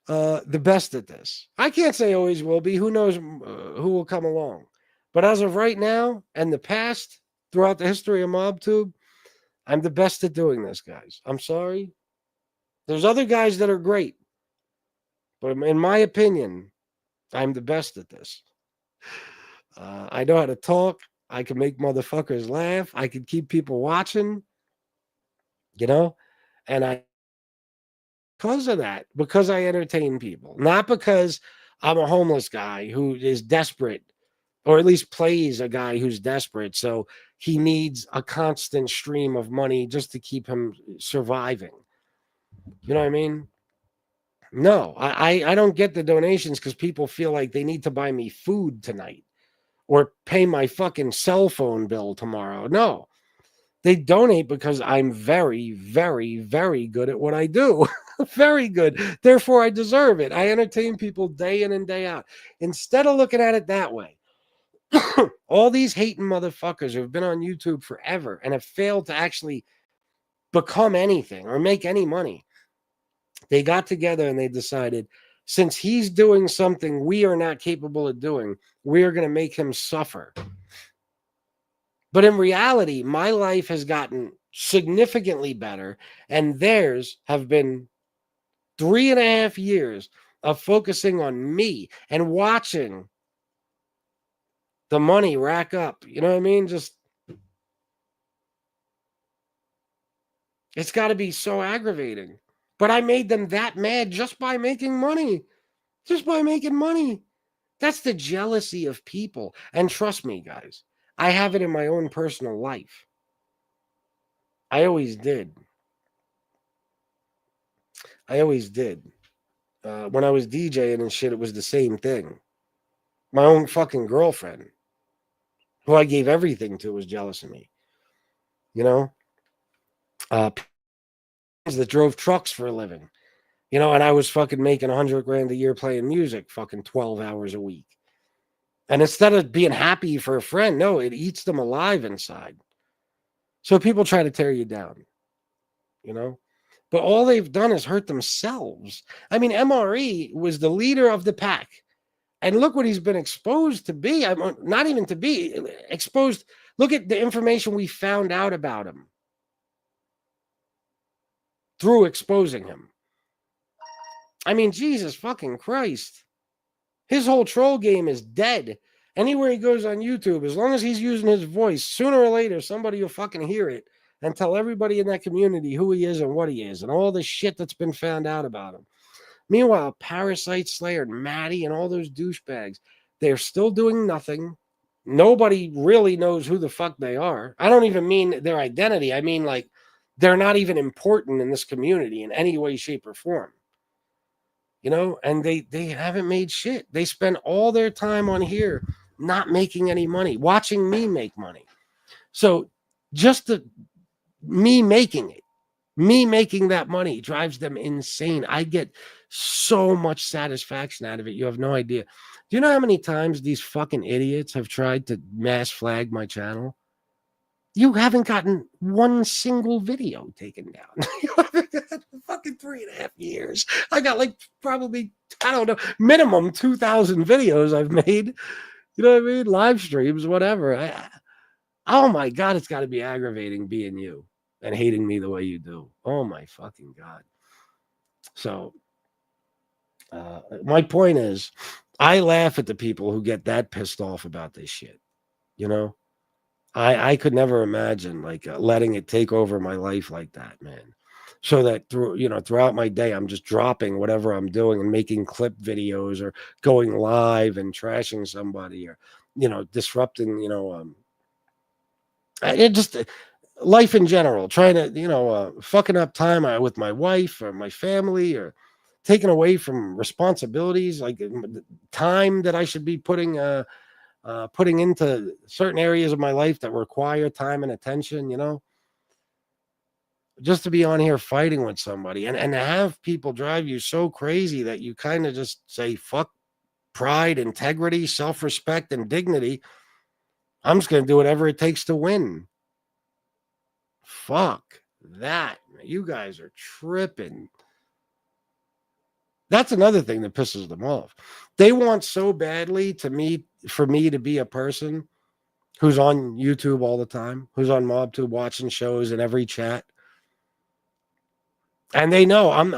the best at this. I can't say always will be. Who knows who will come along? But as of right now and the past, throughout the history of MobTube, I'm the best at doing this, guys. I'm sorry. There's other guys that are great. But in my opinion, I'm the best at this. I know how to talk. I can make motherfuckers laugh. I can keep people watching, you know, and because of that, because I entertain people, not because I'm a homeless guy who is desperate, or at least plays a guy who's desperate. So he needs a constant stream of money just to keep him surviving. You know what I mean? No, I don't get the donations because people feel like they need to buy me food tonight or pay my fucking cell phone bill tomorrow. No, they donate because I'm very, very, very good at what I do. Very good. Therefore, I deserve it. I entertain people day in and day out. Instead of looking at it that way, all these hating motherfuckers who have been on YouTube forever and have failed to actually become anything or make any money, they got together and they decided, since he's doing something we are not capable of doing, we are going to make him suffer. But in reality, my life has gotten significantly better, and theirs have been 3.5 years of focusing on me and watching the money rack up. You know what I mean? Just, it's got to be so aggravating. But I made them that mad just by making money. Just by making money. That's the jealousy of people. And trust me, guys, I have it in my own personal life. I always did. I always did. When I was DJing and shit, it was the same thing. My own fucking girlfriend, who I gave everything to, was jealous of me. You know? That drove trucks for a living. You know, and I was fucking making $100,000 a year playing music, fucking 12 hours a week. And instead of being happy for a friend, no, it eats them alive inside. So people try to tear you down, you know? But all they've done is hurt themselves. I mean, MRE was the leader of the pack. And look what he's been exposed to be. I'm not even to be exposed. Look at the information we found out about him through exposing him. I mean, Jesus fucking Christ. His whole troll game is dead. Anywhere he goes on YouTube, as long as he's using his voice, sooner or later, somebody will fucking hear it and tell everybody in that community who he is and what he is and all the shit that's been found out about him. Meanwhile, Parasite Slayer and Maddie and all those douchebags, they're still doing nothing. Nobody really knows who the fuck they are. I don't even mean their identity. I mean, like, they're not even important in this community in any way, shape, or form. You know, and they haven't made shit. They spend all their time on here not making any money, watching me make money. So just me making that money drives them insane. I get so much satisfaction out of it. You have no idea. Do you know how many times these fucking idiots have tried to mass flag my channel? You haven't gotten one single video taken down. Fucking 3.5 years. I got like probably, I don't know, minimum 2,000 videos I've made. You know what I mean? Live streams, whatever. Oh my God, it's got to be aggravating being you and hating me the way you do. Oh my fucking God. So my point is, I laugh at the people who get that pissed off about this shit. You know? I could never imagine like letting it take over my life like that, man. So that throughout my day, I'm just dropping whatever I'm doing and making clip videos or going live and trashing somebody or, disrupting, it just life in general, trying to, fucking up time with my wife or my family or taking away from responsibilities, like time that I should be putting into certain areas of my life that require time and attention, just to be on here fighting with somebody and to have people drive you so crazy that you kind of just say, fuck pride, integrity, self-respect, and dignity. I'm just going to do whatever it takes to win. Fuck that. You guys are tripping. That's another thing that pisses them off. They want so badly for me to be a person who's on YouTube all the time, who's on MobTube watching shows in every chat. And they know I'm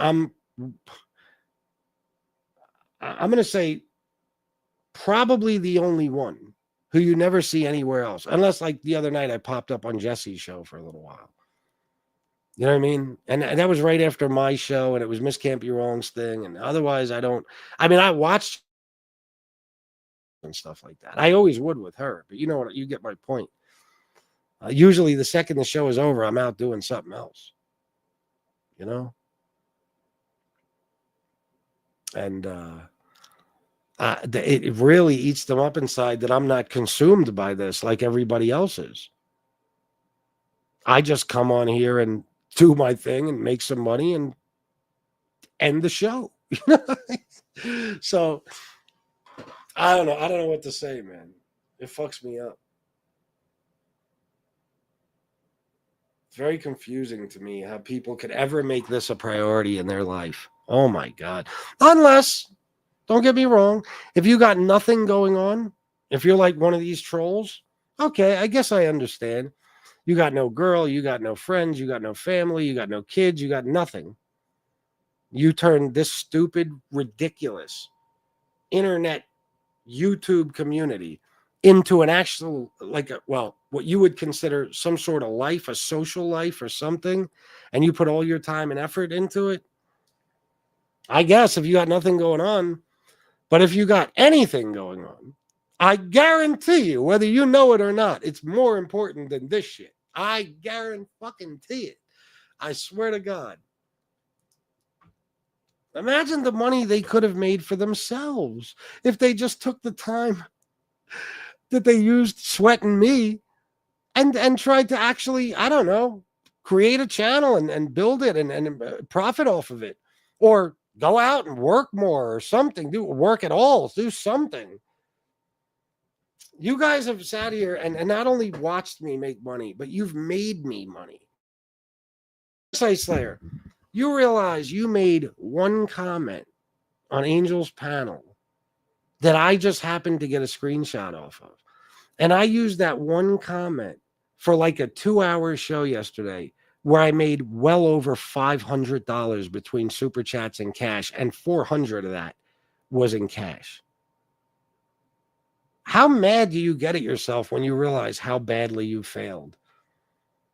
going to say probably the only one who you never see anywhere else. Unless, like the other night, I popped up on Jesse's show for a little while. You know what I mean? And that was right after my show, and it was Miss Can't Be Wrong's thing. And otherwise, I watched and stuff like that. I always would with her, but you know what? You get my point. Usually, the second the show is over, I'm out doing something else. You know? And it really eats them up inside that I'm not consumed by this like everybody else is. I just come on here and do my thing and make some money and end the show. So I don't know. I don't know what to say, man. It fucks me up. It's very confusing to me how people could ever make this a priority in their life. Oh my God. Unless, don't get me wrong, if you got nothing going on, if you're like one of these trolls, okay, I guess I understand. You got no girl, you got no friends, you got no family, you got no kids, you got nothing. You turned this stupid, ridiculous internet YouTube community into an actual, what you would consider some sort of life, a social life or something, and you put all your time and effort into it. I guess if you got nothing going on, but if you got anything going on, I guarantee you, whether you know it or not, it's more important than this shit. I guarantee it. I swear to God. Imagine the money they could have made for themselves if they just took the time that they used sweating me and tried to actually, I don't know, create a channel and build it and profit off of it. Or go out and work more or something. Do work at all. Do something. You guys have sat here and not only watched me make money, but you've made me money. Site Slayer, you realize you made one comment on Angel's panel that I just happened to get a screenshot off of. And I used that one comment for like a 2-hour show yesterday where I made well over $500 between super chats and cash, and 400 of that was in cash. How mad do you get at yourself when you realize how badly you failed?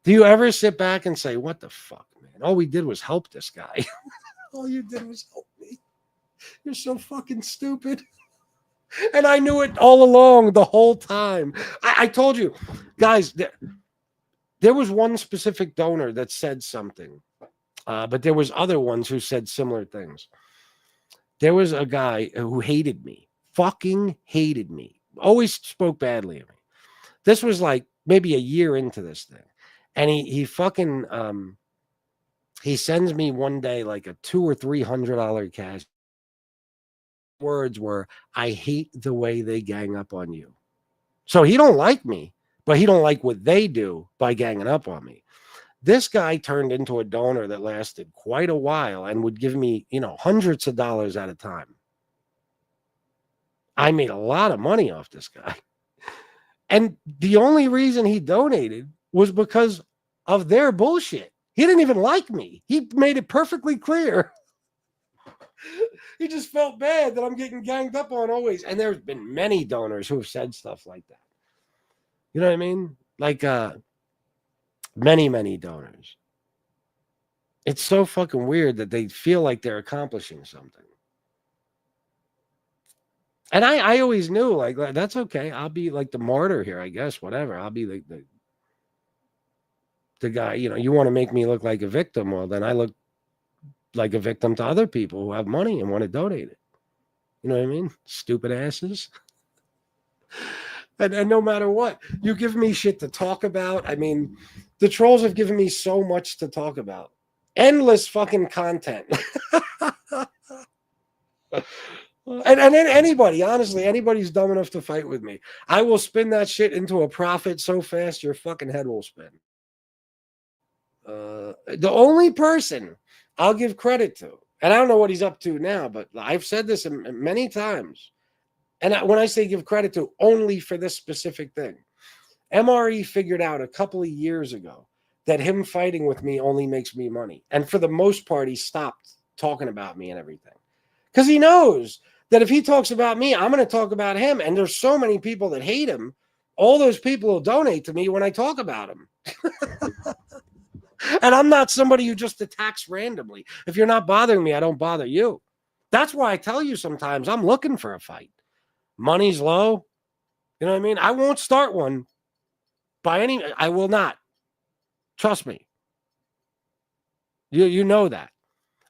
Do you ever sit back and say, what the fuck, man? All we did was help this guy. All you did was help me. You're so fucking stupid. And I knew it all along the whole time. I told you, guys, there was one specific donor that said something, but there was other ones who said similar things. There was a guy who hated me, fucking hated me, always spoke badly of me. This was like maybe a year into this thing. And he fucking, he sends me one day like a $200 or $300 cash. Words were, I hate the way they gang up on you. So he don't like me, but he don't like what they do by ganging up on me. This guy turned into a donor that lasted quite a while and would give me, hundreds of dollars at a time. I made a lot of money off this guy. And the only reason he donated was because of their bullshit. He didn't even like me. He made it perfectly clear. He just felt bad that I'm getting ganged up on always. And there's been many donors who have said stuff like that. You know what I mean? Like many, many donors. It's so fucking weird that they feel like they're accomplishing something. And I always knew, like, that's okay. I'll be like the martyr here, I guess, whatever. I'll be like the guy, you want to make me look like a victim. Well, then I look like a victim to other people who have money and want to donate it. You know what I mean? Stupid asses. And no matter what, you give me shit to talk about. I mean, the trolls have given me so much to talk about. Endless fucking content. And anybody, honestly, anybody's dumb enough to fight with me, I will spin that shit into a profit so fast your fucking head will spin. The only person I'll give credit to, and I don't know what he's up to now, but I've said this many times, and when I say give credit to, only for this specific thing, MRE figured out a couple of years ago that him fighting with me only makes me money. And for the most part, he stopped talking about me and everything. Because he knows that if he talks about me, I'm going to talk about him. And there's so many people that hate him all those people will donate to me when I talk about them. And I'm not somebody who just attacks randomly. If you're not bothering me, I don't bother you. That's why I tell you sometimes I'm looking for a fight. Money's low. You know what I mean? I won't start one by any. I will not. Trust me. You know that.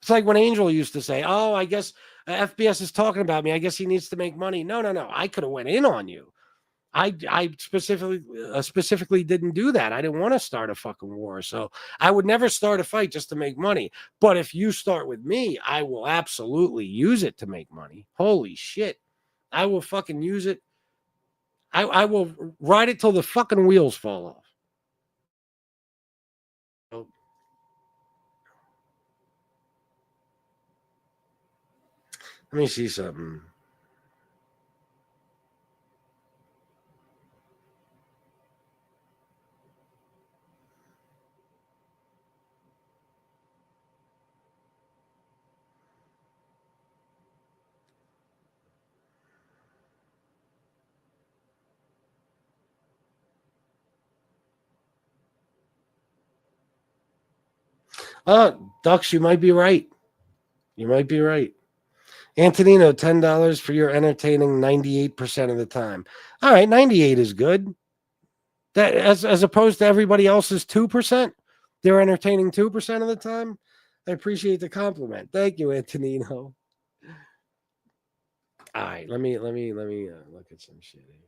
It's like when Angel used to say, "Oh, I guess FBS is talking about me. I guess he needs to make money." No. I could have went in on you. I specifically didn't do that. I didn't want to start a fucking war. So I would never start a fight just to make money. But if you start with me, I will absolutely use it to make money. Holy shit. I will fucking use it. I will ride it till the fucking wheels fall off. Let me see something. Dux, you might be right. You might be right. Antonino, $10 for your entertaining 98% of the time. All right, 98 is good. That as opposed to everybody else's 2%, they're entertaining 2% of the time. I appreciate the compliment. Thank you, Antonino. All right, let me look at some shit here.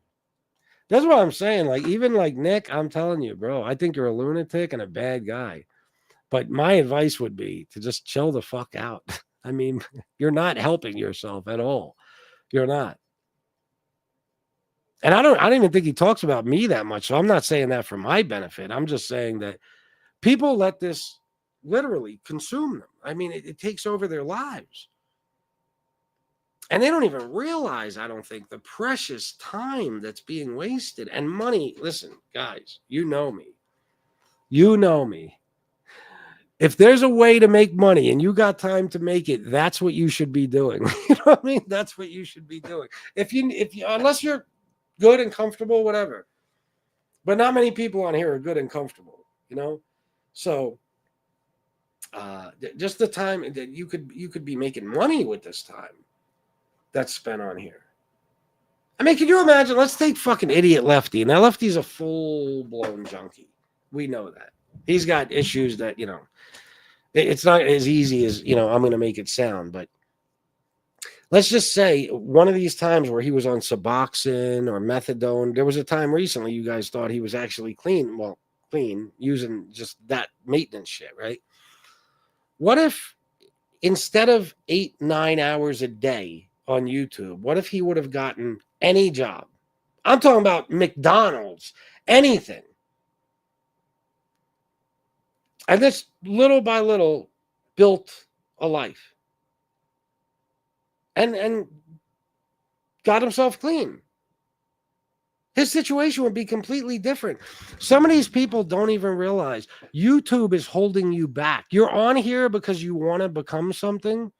That's what I'm saying. Like, even like Nick, I'm telling you, bro, I think you're a lunatic and a bad guy. But my advice would be to just chill the fuck out. I mean, you're not helping yourself at all. You're not. And I don't even think he talks about me that much. So I'm not saying that for my benefit. I'm just saying that people let this literally consume them. I mean, it takes over their lives. And they don't even realize, I don't think, the precious time that's being wasted and money. Listen, guys, you know me. You know me. If there's a way to make money and you got time to make it, that's what you should be doing. You know what I mean? That's what you should be doing. If you unless you're good and comfortable, whatever. But not many people on here are good and comfortable, you know? So just the time that you could be making money with this time that's spent on here. I mean, can you imagine? Let's take fucking idiot Lefty. Now, Lefty's a full-blown junkie. We know that. He's got issues that, you know, it's not as easy as, you know, I'm going to make it sound. But let's just say one of these times where he was on Suboxone or methadone, there was a time recently you guys thought he was actually clean. Well, clean, using just that maintenance shit, right? What if instead of 8-9 hours a day on YouTube, what if he would have gotten any job? I'm talking about McDonald's, anything. And this little by little built a life. And got himself clean. His situation would be completely different. Some of these people don't even realize YouTube is holding you back. You're on here because you want to become something.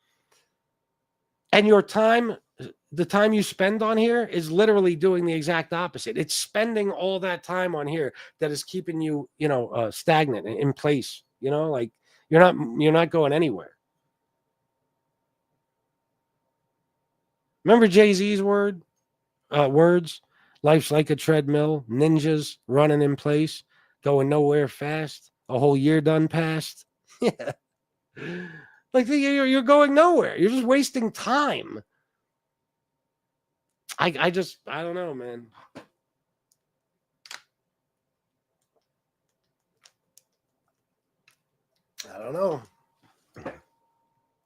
And your time, the time you spend on here is literally doing the exact opposite. It's spending all that time on here that is keeping you, you know, stagnant in place. You know, like you're not going anywhere. Remember Jay-Z's words? Life's like a treadmill, ninjas running in place, going nowhere fast. A whole year done passed. Yeah. Like you're going nowhere. You're just wasting time. I don't know, man. I don't know.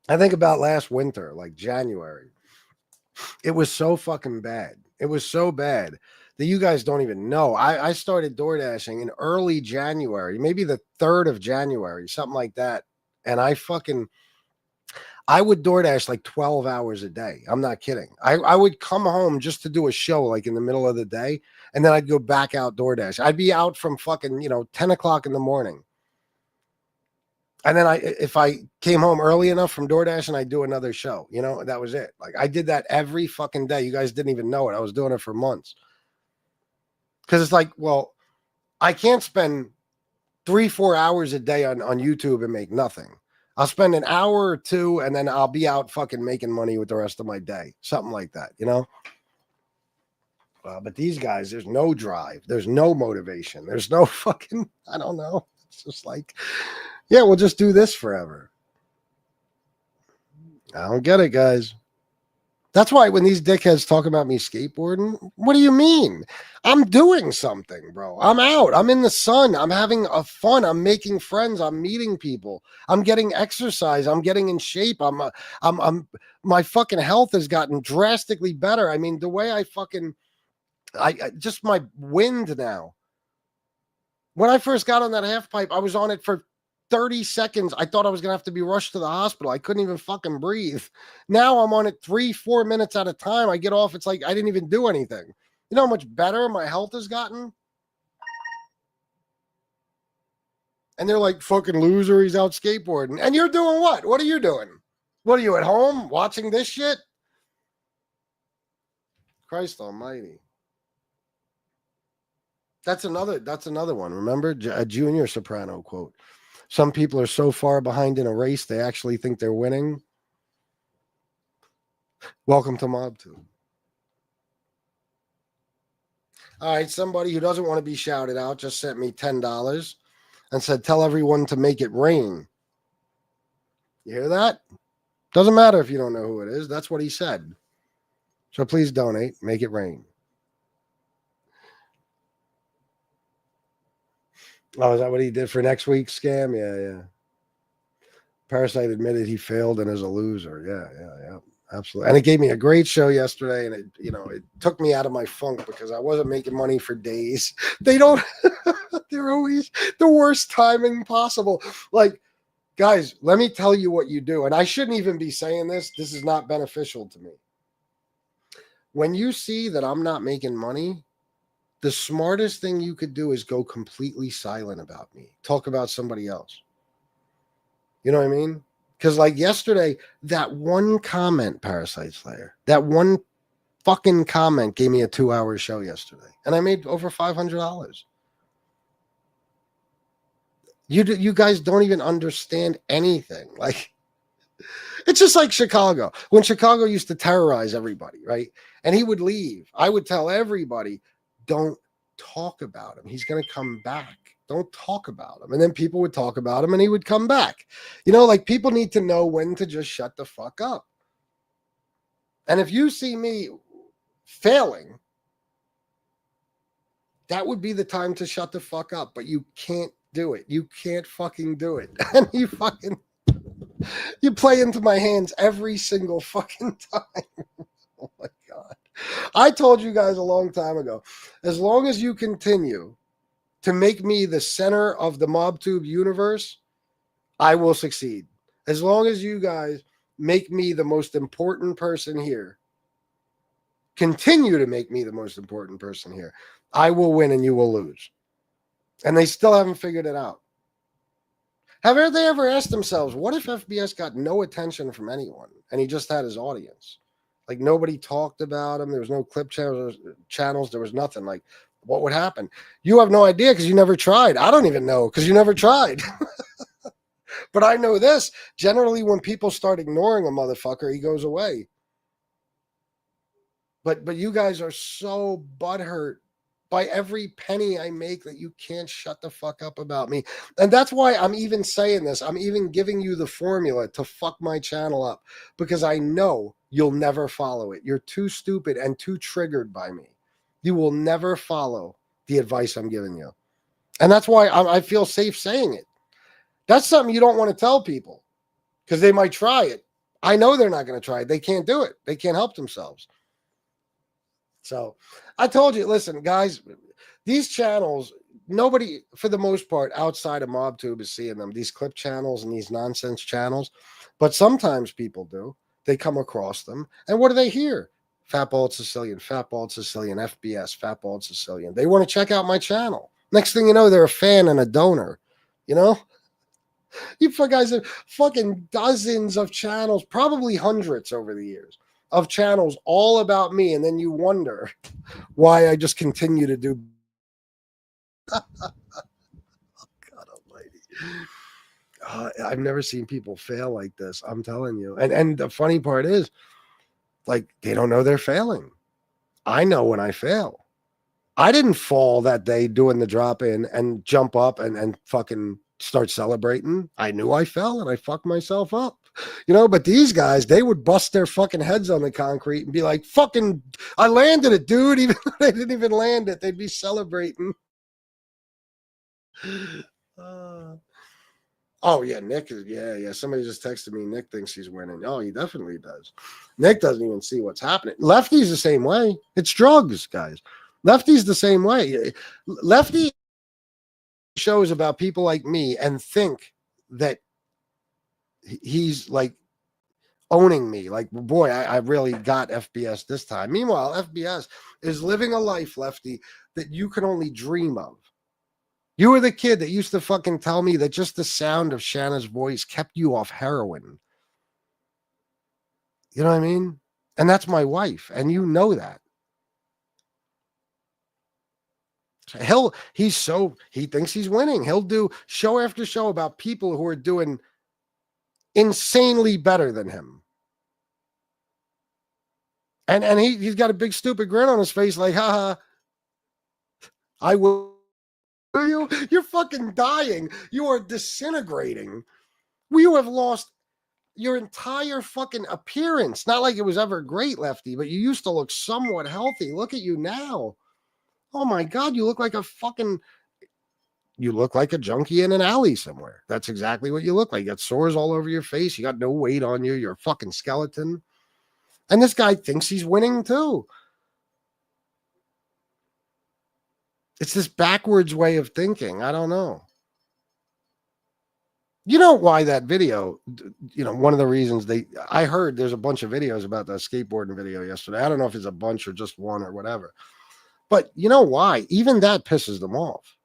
I think about last winter, like January. It was so fucking bad. It was so bad that you guys don't even know. I started DoorDashing in early January, maybe the 3rd of January, something like that. And I would DoorDash like 12 hours a day. I'm not kidding. I would come home just to do a show like in the middle of the day. And then I'd go back out DoorDash. I'd be out from fucking, 10 o'clock in the morning. And then if I came home early enough from DoorDash and I'd do another show, that was it. Like I did that every fucking day. You guys didn't even know it. I was doing it for months. Because it's like, well, I can't spend 3-4 hours a day on YouTube and make nothing. I'll spend an hour or two and then I'll be out fucking making money with the rest of my day. Something like that, you know? But these guys, there's no drive. There's no motivation. There's no fucking, I don't know. It's just like, yeah, we'll just do this forever. I don't get it, guys. That's why when these dickheads talk about me skateboarding, what do you mean? I'm doing something, bro. I'm out. I'm in the sun. I'm having a fun. I'm making friends. I'm meeting people. I'm getting exercise. I'm getting in shape. My fucking health has gotten drastically better. I mean, the way I just my wind now. When I first got on that half pipe, I was on it for 30 seconds. I thought I was going to have to be rushed to the hospital. I couldn't even fucking breathe. Now I'm on it 3-4 minutes at a time. I get off. It's like I didn't even do anything. You know how much better my health has gotten? And they're like, fucking loser, he's out skateboarding. And you're doing what? What are you doing? What are you at home watching this shit? Christ almighty. That's another one. Remember a Junior Soprano quote. Some people are so far behind in a race, they actually think they're winning. Welcome to MobTube. All right, somebody who doesn't want to be shouted out just sent me $10 and said, tell everyone to make it rain. You hear that? Doesn't matter if you don't know who it is. That's what he said. So please donate. Make it rain. Oh, is that what he did for next week's scam? Yeah. Parasite admitted he failed and is a loser. Yeah. Absolutely. And it gave me a great show yesterday, and it took me out of my funk because I wasn't making money for days. They're always the worst timing possible. Like, guys, let me tell you what you do. And I shouldn't even be saying this. This is not beneficial to me. When you see that I'm not making money, the smartest thing you could do is go completely silent about me. Talk about somebody else. You know what I mean? Because like yesterday, that one comment, Parasite Slayer, that one fucking comment gave me a 2-hour show yesterday. And I made over $500. You guys don't even understand anything. Like, it's just like Chicago. When Chicago used to terrorize everybody, right? And he would leave. I would tell everybody, don't talk about him. He's going to come back. Don't talk about him. And then people would talk about him and he would come back. Like people need to know when to just shut the fuck up. And if you see me failing, that would be the time to shut the fuck up. But you can't do it. You can't fucking do it. And you play into my hands every single fucking time. Oh my God. I told you guys a long time ago, as long as you continue to make me the center of the MobTube universe, I will succeed. As long as you guys make me the most important person here, continue to make me the most important person here, I will win and you will lose. And they still haven't figured it out. Have they ever asked themselves, what if FBS got no attention from anyone and he just had his audience? Like nobody talked about him. There was no clip channels. There was nothing. Like, what would happen? You have no idea because you never tried. I don't even know because you never tried. But I know this. Generally, when people start ignoring a motherfucker, he goes away. But you guys are so butthurt by every penny I make that you can't shut the fuck up about me. And that's why I'm even saying this. I'm even giving you the formula to fuck my channel up because I know you'll never follow it. You're too stupid and too triggered by me. You will never follow the advice I'm giving you. And that's why I feel safe saying it. That's something you don't want to tell people because they might try it. I know they're not going to try it. They can't do it. They can't help themselves. So I told you, listen, guys, these channels, nobody, for the most part, outside of MobTube is seeing them, these clip channels and these nonsense channels. But sometimes people do. They come across them. And what do they hear? Fat Bald-Sicilian, FBS, Fat Bald-Sicilian. They want to check out my channel. Next thing you know, they're a fan and a donor. You guys have fucking dozens of channels, probably hundreds over the years of channels all about me. And then you wonder why I just continue to do God almighty. I've never seen people fail like this. I'm telling you. And the funny part is, like, they don't know they're failing. I know when I fail. I didn't fall that day doing the drop in and jump up and fucking start celebrating. I knew I fell and I fucked myself up. You know, but these guys, they would bust their fucking heads on the concrete and be like, fucking, I landed it, dude. Even though they didn't even land it, they'd be celebrating. Oh, yeah, Nick is, yeah. Somebody just texted me. Nick thinks he's winning. Oh, he definitely does. Nick doesn't even see what's happening. Lefty's the same way. It's drugs, guys. Lefty's the same way. Lefty shows about people like me and think that he's like owning me. Like, boy, I really got FBS this time. Meanwhile, FBS is living a life, Lefty, that you can only dream of. You were the kid that used to fucking tell me that just the sound of Shanna's voice kept you off heroin. You know what I mean? And that's my wife. And you know that. He thinks he's winning. He'll do show after show about people who are doing insanely better than him. And he's got a big stupid grin on his face like, haha, I will. You're fucking dying. You are disintegrating. You have lost your entire fucking appearance. Not like it was ever great, Lefty, but you used to look somewhat healthy. Look at you now. Oh my God, you look like a junkie in an alley somewhere. That's exactly what you look like. You got sores all over your face. You got no weight on you. You're a fucking skeleton. And this guy thinks he's winning too. It's this backwards way of thinking. I don't know. You know why that video, one of the reasons I heard there's a bunch of videos about that skateboarding video yesterday. I don't know if it's a bunch or just one or whatever. But you know why? Even that pisses them off.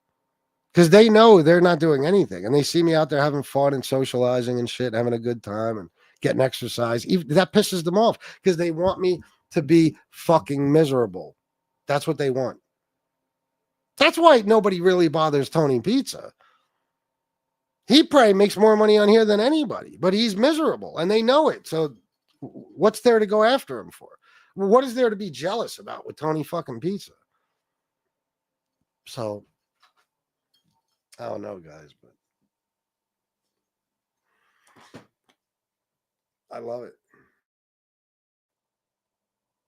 Because they know they're not doing anything. And they see me out there having fun and socializing and shit, having a good time and getting exercise. Even that pisses them off because they want me to be fucking miserable. That's what they want. That's why nobody really bothers Tony Pizza. He probably makes more money on here than anybody, but he's miserable and they know it. So what's there to go after him for? What is there to be jealous about with Tony fucking Pizza? So I don't know, guys, but I love it.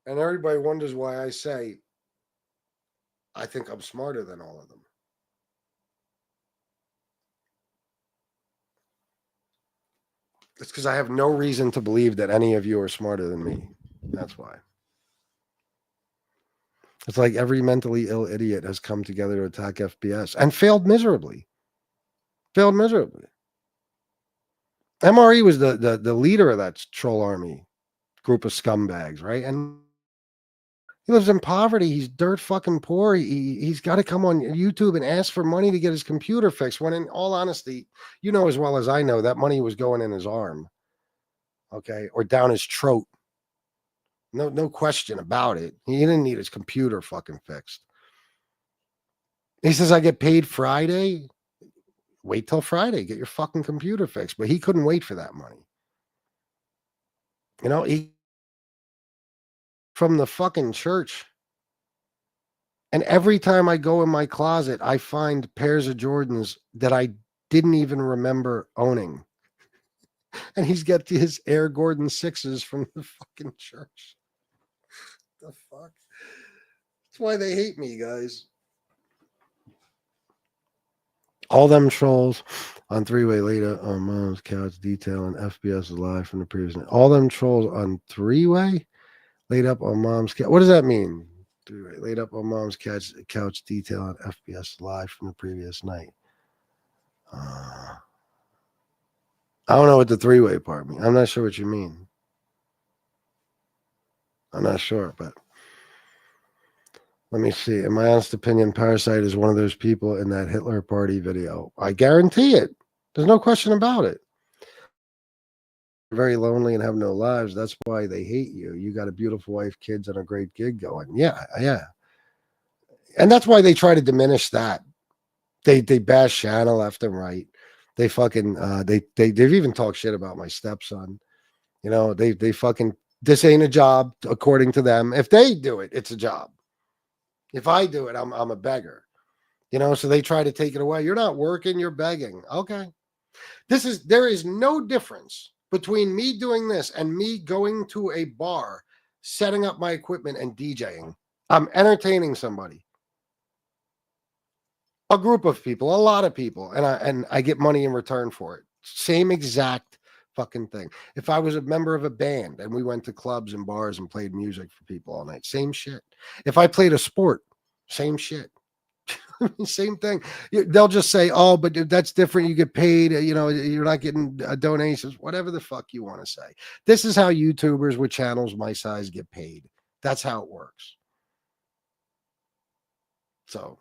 And everybody wonders why I say I think I'm smarter than all of them. It's because I have no reason to believe that any of you are smarter than me. That's why. It's like every mentally ill idiot has come together to attack FBS and failed miserably. MRE was the leader of that troll army group of scumbags, right? And he lives in poverty. He's dirt fucking poor. He's got to come on YouTube and ask for money to get his computer fixed. When in all honesty, you know as well as I know, that money was going in his arm, okay, or down his throat. No question about it. He didn't need his computer fucking fixed. He says, I get paid Friday. Wait till Friday. Get your fucking computer fixed. But he couldn't wait for that money. He from the fucking church. And every time I go in my closet, I find pairs of Jordans that I didn't even remember owning. And he's got his Air Gordon 6s from the fucking church. The fuck? That's why they hate me, guys. All them trolls on three-way later on Mom's couch detailing FBS live from the previous night. All them trolls on three-way laid up on Mom's couch. What does that mean? Three-way laid up on Mom's couch detailing FBS live from the previous night. I don't know what the three-way part means. I'm not sure what you mean. I'm not sure, but let me see. In my honest opinion, Parasite is one of those people in that Hitler Party video. I guarantee it. There's no question about it. You're very lonely and have no lives. That's why they hate you. You got a beautiful wife, kids, and a great gig going. Yeah. And that's why they try to diminish that. They bash Shanna left and right. They fucking they've even talked shit about my stepson. You know, they fucking, this ain't a job according to them. If they do it, it's a job. If I do it, I'm a beggar. You know, so they try to take it away. You're not working, you're begging. Okay. There is no difference between me doing this and me going to a bar, setting up my equipment and DJing. I'm entertaining somebody. A group of people, a lot of people, and I get money in return for it. Same exact fucking thing. If I was a member of a band and we went to clubs and bars and played music for people all night, same shit. If I played a sport, same shit. Same thing. They'll just say, "Oh, but that's different. You get paid. You know, you're not getting donations." Whatever the fuck you want to say. This is how YouTubers with channels my size get paid. That's how it works. So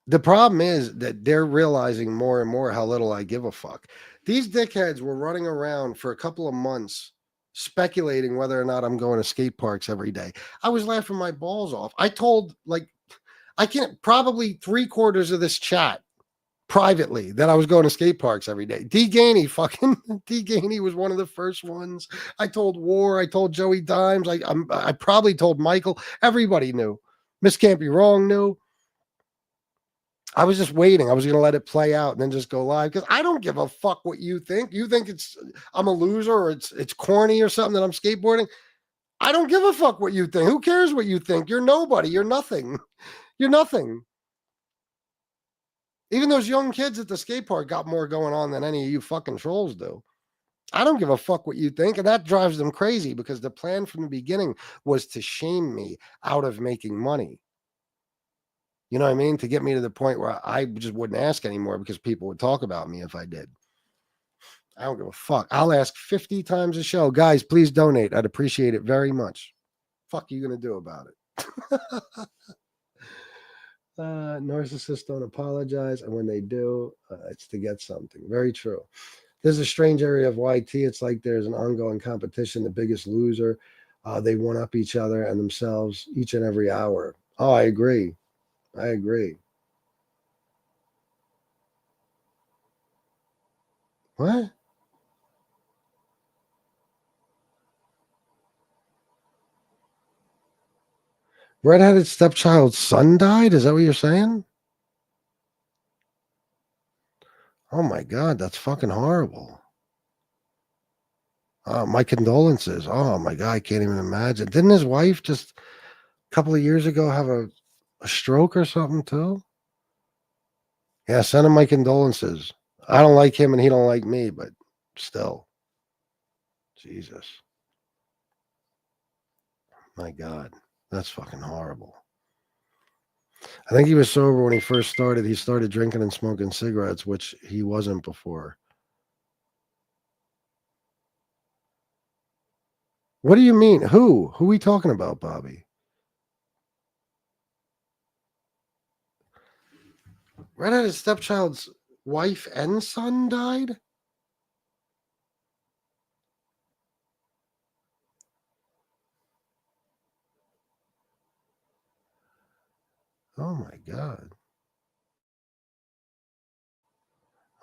the problem is that they're realizing more and more how little I give a fuck. These dickheads were running around for a couple of months speculating whether or not I'm going to skate parks every day. I was laughing my balls off. I told, like, I can't, probably 3/4 of this chat privately that I was going to skate parks every day. D Gainey was one of the first ones. I told War, I told Joey Dimes, I probably told Michael. Everybody knew. Miss Can't Be Wrong knew. I was just waiting. I was going to let it play out and then just go live because I don't give a fuck what you think. You think I'm a loser or it's corny or something that I'm skateboarding. I don't give a fuck what you think. Who cares what you think? You're nobody. You're nothing. You're nothing. Even those young kids at the skate park got more going on than any of you fucking trolls do. I don't give a fuck what you think. And that drives them crazy because the plan from the beginning was to shame me out of making money. You know what I mean? To get me to the point where I just wouldn't ask anymore because people would talk about me if I did. I don't give a fuck. I'll ask 50 times a show. Guys, please donate. I'd appreciate it very much. Fuck are you going to do about it? Narcissists don't apologize. And when they do, it's to get something. Very true. There's a strange area of YT. It's like there's an ongoing competition. The biggest loser. They one up each other and themselves each and every hour. Oh, I agree. I agree. What? Redheaded stepchild's son died? Is that what you're saying? Oh my God, that's fucking horrible. My condolences. Oh my God, I can't even imagine. Didn't his wife just a couple of years ago have a stroke or something too? Yeah, send him my condolences. I don't like him and he don't like me, but still. Jesus. My God, that's fucking horrible. I think he was sober when he first started. He started drinking and smoking cigarettes, which he wasn't before. What do you mean? Who? Who are we talking about, Bobby? Redheaded stepchild's wife and son died? Oh my God.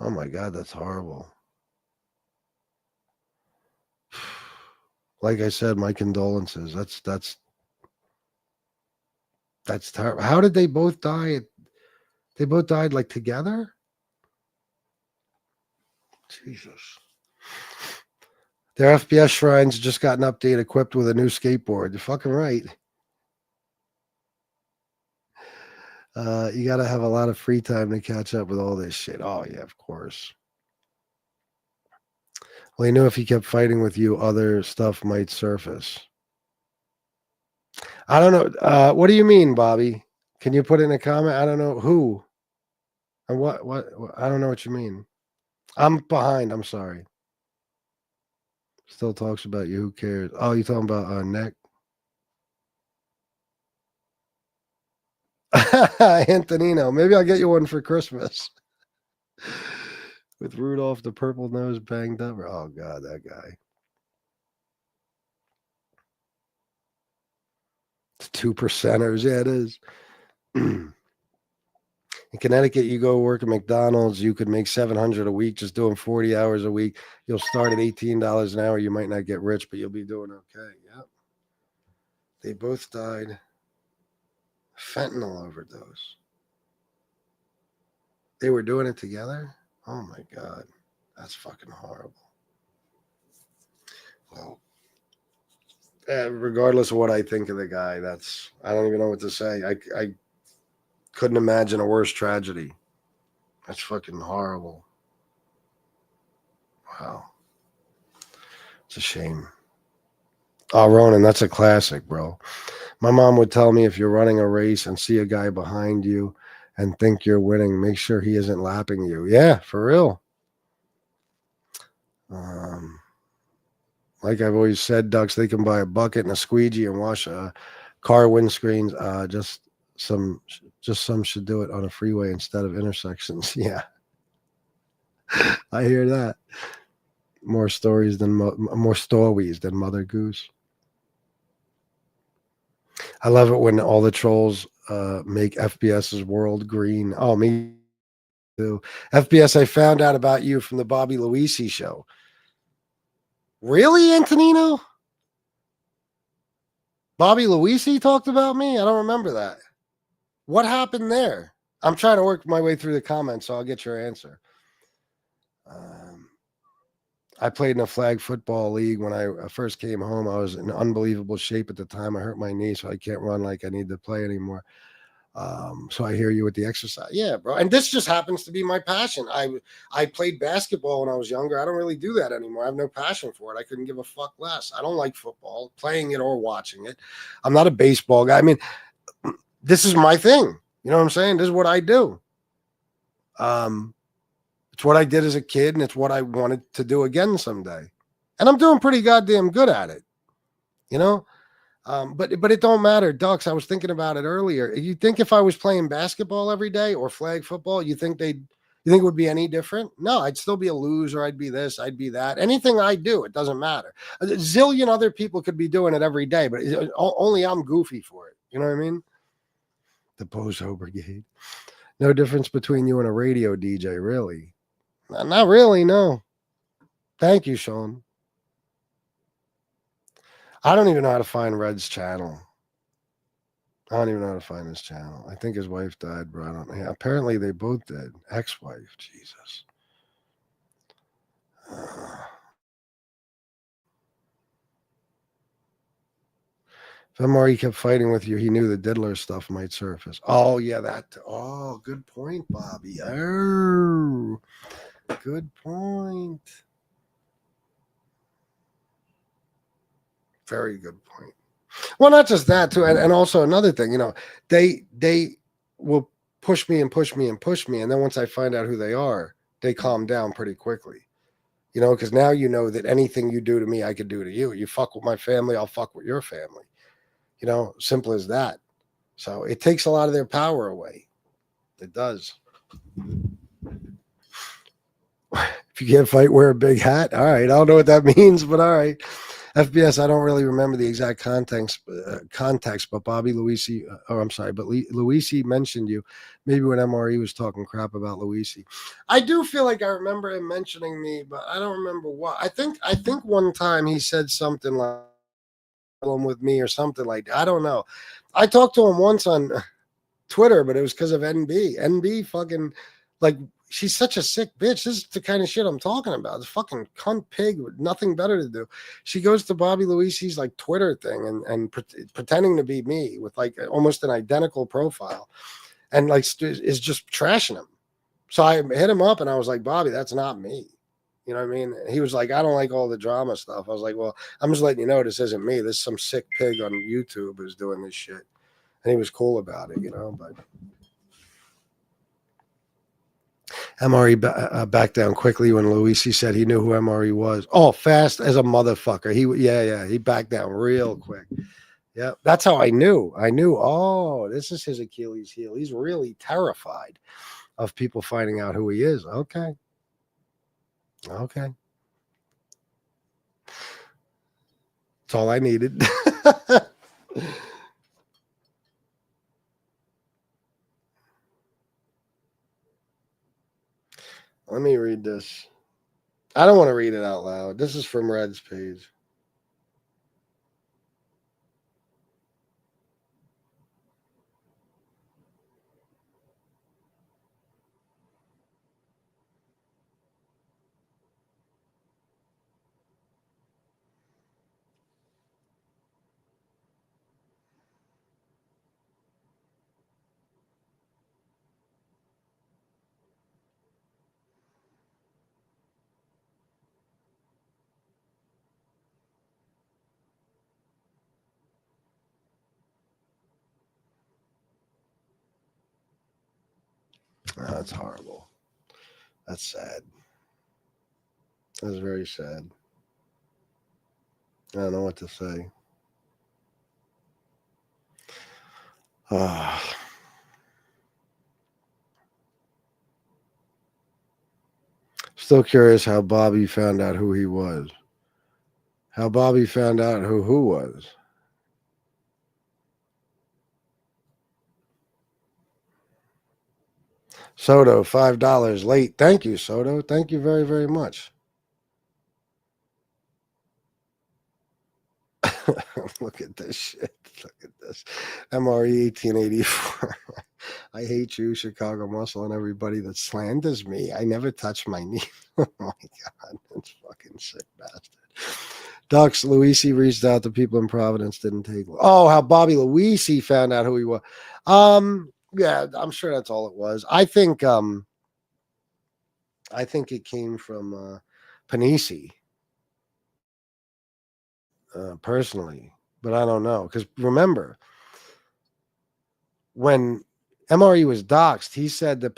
Oh my God, that's horrible. Like I said, my condolences. That's terrible. How did they both die? They both died like together? Jesus. Their FPS shrines just got an update equipped with a new skateboard. You're fucking right. You got to have a lot of free time to catch up with all this shit. Oh, yeah, of course. Well, he knew if he kept fighting with you, other stuff might surface. I don't know. What do you mean, Bobby? Can you put in a comment? I don't know who. And what? I don't know what you mean. I'm behind. I'm sorry. Still talks about you. Who cares? Oh, you talking about Nick? Antonino. Maybe I'll get you one for Christmas. With Rudolph the purple nose banged up. Oh, God, that guy. It's 2%ers. Yeah, it is. In Connecticut, you go work at McDonald's, you could make $700 a week just doing 40 hours a week. You'll start at $18 an hour. You might not get rich, but you'll be doing okay. Yep. They both died. Fentanyl overdose. They were doing it together? Oh my God. That's fucking horrible. Well, regardless of what I think of the guy, I don't even know what to say. I couldn't imagine a worse tragedy. That's fucking horrible. Wow. It's a shame. Oh, Ronan, that's a classic, bro. My mom would tell me if you're running a race and see a guy behind you and think you're winning, make sure he isn't lapping you. Yeah, for real. Like I've always said, ducks, they can buy a bucket and a squeegee and wash car windscreens. Just some should do it on a freeway instead of intersections. Yeah, I hear that. More stories than Mother Goose. I love it when all the trolls make FBS's world green. Oh, me too. FBS, I found out about you from the Bobby Luisi show. Really, Antonino? Bobby Luisi talked about me? I don't remember that. What happened there? I'm trying to work my way through the comments, so I'll get your answer. I played in a flag football league when I first came home. I was in unbelievable shape at the time. I hurt my knee, so I can't run like I need to play anymore. So I hear you with the exercise. Yeah, bro. And this just happens to be my passion. I played basketball when I was younger. I don't really do that anymore. I have no passion for it. I couldn't give a fuck less. I don't like football, playing it or watching it. I'm not a baseball guy. I mean, this is my thing. You know what I'm saying? This is what I do. It's what I did as a kid, and it's what I wanted to do again someday. And I'm doing pretty goddamn good at it. You know? But it don't matter, Ducks. I was thinking about it earlier. You think if I was playing basketball every day or flag football, you think it would be any different? No, I'd still be a loser. I'd be this, I'd be that. Anything I do, it doesn't matter. A zillion other people could be doing it every day, but only I'm goofy for it. You know what I mean? The Bozo Brigade. No difference between you and a radio DJ, really? Not really, no. Thank you, Sean. I don't even know how to find Red's channel. I don't even know how to find his channel. I think his wife died, but I don't know. Yeah, apparently they both did. Ex-wife, Jesus. If MRE kept fighting with you, he knew the diddler stuff might surface. Oh, yeah, that. Oh, good point, Bobby. Oh, good point. Very good point. Well, not just that, too. And also another thing, they will push me and push me and push me. And then once I find out who they are, they calm down pretty quickly. Because now you know that anything you do to me, I could do to you. You fuck with my family, I'll fuck with your family. Simple as that. So it takes a lot of their power away. It does. If you can't fight, wear a big hat. All right. I don't know what that means, but all right. FBS, I don't really remember the exact context, but Bobby Luisi, Luisi mentioned you. Maybe when MRE was talking crap about Luisi. I do feel like I remember him mentioning me, but I don't remember what. I think one time he said something like with me or something like that. I don't know. I talked to him once on Twitter, but it was because of NB. NB fucking, like, she's such a sick bitch. This is the kind of shit I'm talking about. This fucking cunt pig with nothing better to do. She goes to Bobby Luisi's like Twitter thing and pretending to be me with like almost an identical profile, and like is just trashing him. So I hit him up and I was like, Bobby, that's not me. You know what I mean? He was like, I don't like all the drama stuff. I was like, well, I'm just letting you know this isn't me. This is some sick pig on YouTube who's doing this shit. And he was cool about it, but MRE backed down quickly when Luisi said he knew who MRE was. Oh, fast as a motherfucker. He backed down real quick. Yeah, that's how I knew. Oh, this is his Achilles heel. He's really terrified of people finding out who he is. Okay. That's all I needed. Let me read this. I don't want to read it out loud. This is from Red's page. Oh, that's horrible. That's sad. That's very sad. I don't know what to say. Still curious how Bobby found out who he was. How Bobby found out who was. Soto, $5 late. Thank you, Soto. Thank you very, very much. Look at this shit. Look at this. MRE 1884. I hate you, Chicago Muscle, and everybody that slanders me. I never touch my knee. Oh my God. That's fucking sick bastard. Ducks, Luisi reached out to people in Providence, didn't take. Oh, how Bobby Luisi found out who he was. Yeah, I'm sure that's all it was. I think it came from Panisi. Personally, but I don't know, because remember when MRE was doxxed, he said that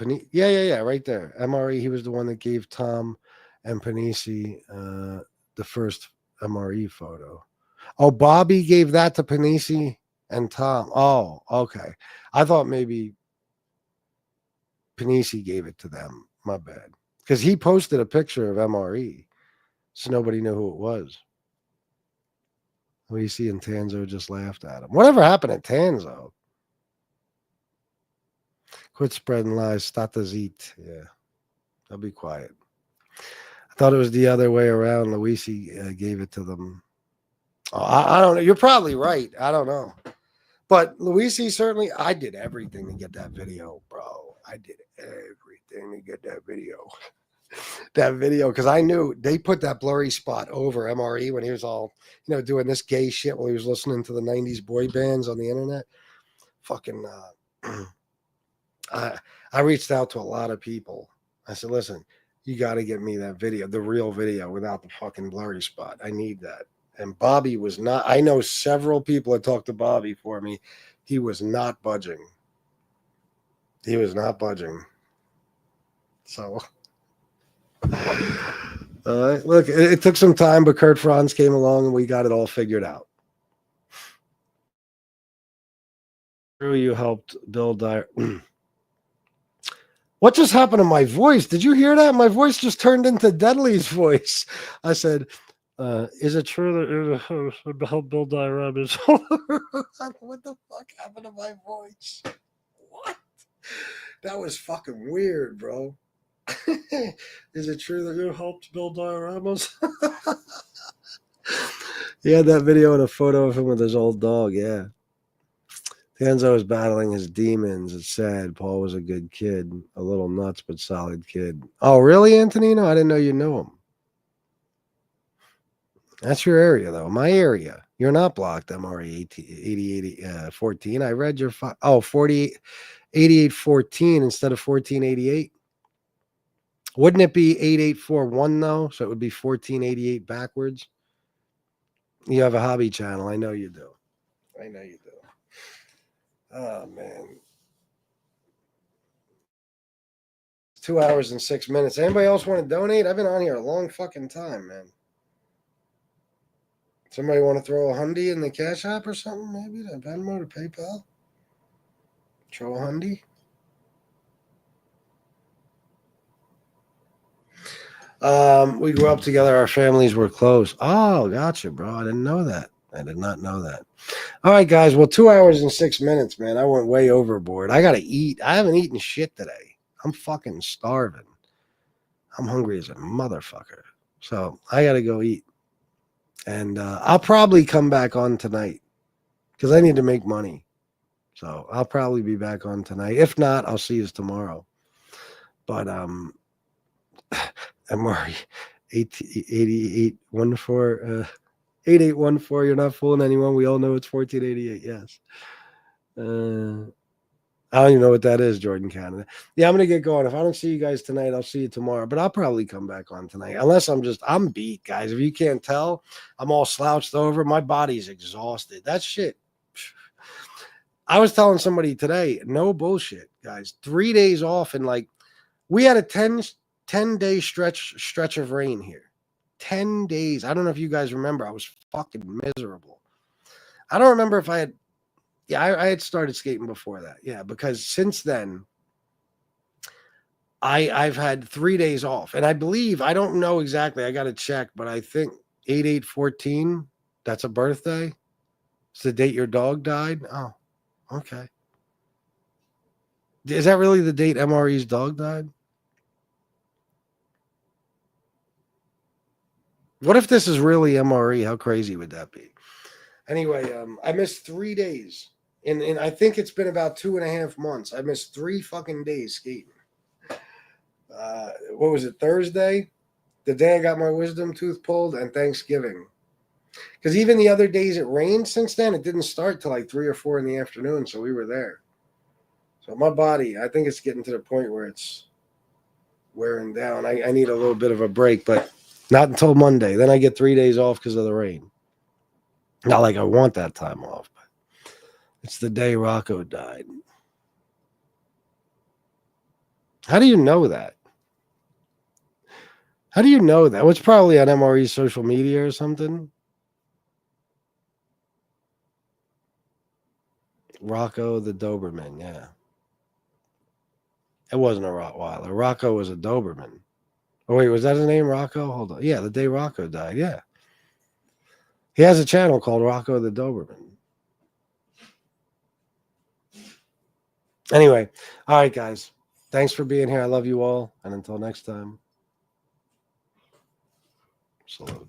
right there, MRE, he was the one that gave Tom and Panisi the first MRE photo. Oh, Bobby gave that to Panisi and Tom. Oh, okay. I thought maybe Panisi gave it to them. My bad, because he posted a picture of MRE, so nobody knew who it was. Luisi and Tanzo just laughed at him. Whatever happened to Tanzo? Quit spreading lies. Statas eat. Yeah. I'll be quiet. I thought it was the other way around. Luisi gave it to them. Oh, I don't know. You're probably right. I don't know. But Luisi certainly, I did everything to get that video, bro. I did everything to get that video. That video, because I knew they put that blurry spot over MRE when he was all, doing this gay shit while he was listening to the 90s boy bands on the internet. Fucking, I reached out to a lot of people. I said, listen, you got to get me that video, the real video without the fucking blurry spot. I need that. And Bobby was not, I know several people that talked to Bobby for me. He was not budging. He was not budging. So... look, it took some time, but Kurt Franz came along and we got it all figured out. You helped build What just happened to my voice? Did you hear that? My voice just turned into Deadly's voice. I said, is it true that you helped build dioramas? What the fuck happened to my voice? What? That was fucking weird, bro. Is it true that you helped build dioramas? He had that video and a photo of him with his old dog. Yeah. Tanzo is battling his demons. It's sad. Paul was a good kid, a little nuts, but solid kid. Oh, really, Antonino? I didn't know you knew him. That's your area, though. My area. You're not blocked, MRE 8814. I read your 8814 instead of 1488. Wouldn't it be 8841 though? So it would be 1488 backwards. You have a hobby channel. I know you do. I know you do. Oh man. 2 hours and 6 minutes. Anybody else want to donate? I've been on here a long fucking time, man. Somebody want to throw a hundy in the Cash App or something? Maybe to Venmo, to PayPal? Throw a hundy? We grew up together. Our families were close. Oh, gotcha, bro. I didn't know that. I did not know that. All right, guys. Well, 2 hours and 6 minutes, man. I went way overboard. I got to eat. I haven't eaten shit today. I'm fucking starving. I'm hungry as a motherfucker. So I got to go eat. And I'll probably come back on tonight because I need to make money. So I'll probably be back on tonight. If not, I'll see you tomorrow. But MRE 8814 8814. You're not fooling anyone. We all know it's 1488. Yes. I don't even know what that is, Jordan Canada. Yeah, I'm gonna get going. If I don't see you guys tonight, I'll see you tomorrow. But I'll probably come back on tonight, unless I'm beat, guys. If you can't tell, I'm all slouched over. My body's exhausted. That shit. I was telling somebody today, no bullshit, guys. 3 days off, and like we had a 10-day stretch of rain here. 10 days. I don't know if you guys remember. I was fucking miserable. I don't remember if I had. Yeah, I had started skating before that. Yeah, because since then, I've had 3 days off. And I believe, I don't know exactly, I got to check, but I think 8814, that's a birthday. It's the date your dog died. Oh, okay. Is that really the date MRE's dog died? What if this is really MRE? How crazy would that be? Anyway, I missed 3 days. And I think it's been about 2.5 months. I missed 3 fucking days skating. What was it, Thursday? The day I got my wisdom tooth pulled, and Thanksgiving. Because even the other days it rained since then, it didn't start till like 3 or 4 in the afternoon, so we were there. So my body, I think it's getting to the point where it's wearing down. I need a little bit of a break, but not until Monday. Then I get 3 days off because of the rain. Not like I want that time off, but it's the day Rocco died. How do you know that? How do you know that? Well, it's probably on MRE's social media or something. Rocco the Doberman, yeah. It wasn't a Rottweiler. Rocco was a Doberman. Oh, wait, was that his name, Rocco? Hold on. Yeah, the day Rocco died, yeah. He has a channel called Rocco the Doberman. Anyway, all right, guys. Thanks for being here. I love you all. And until next time, salute.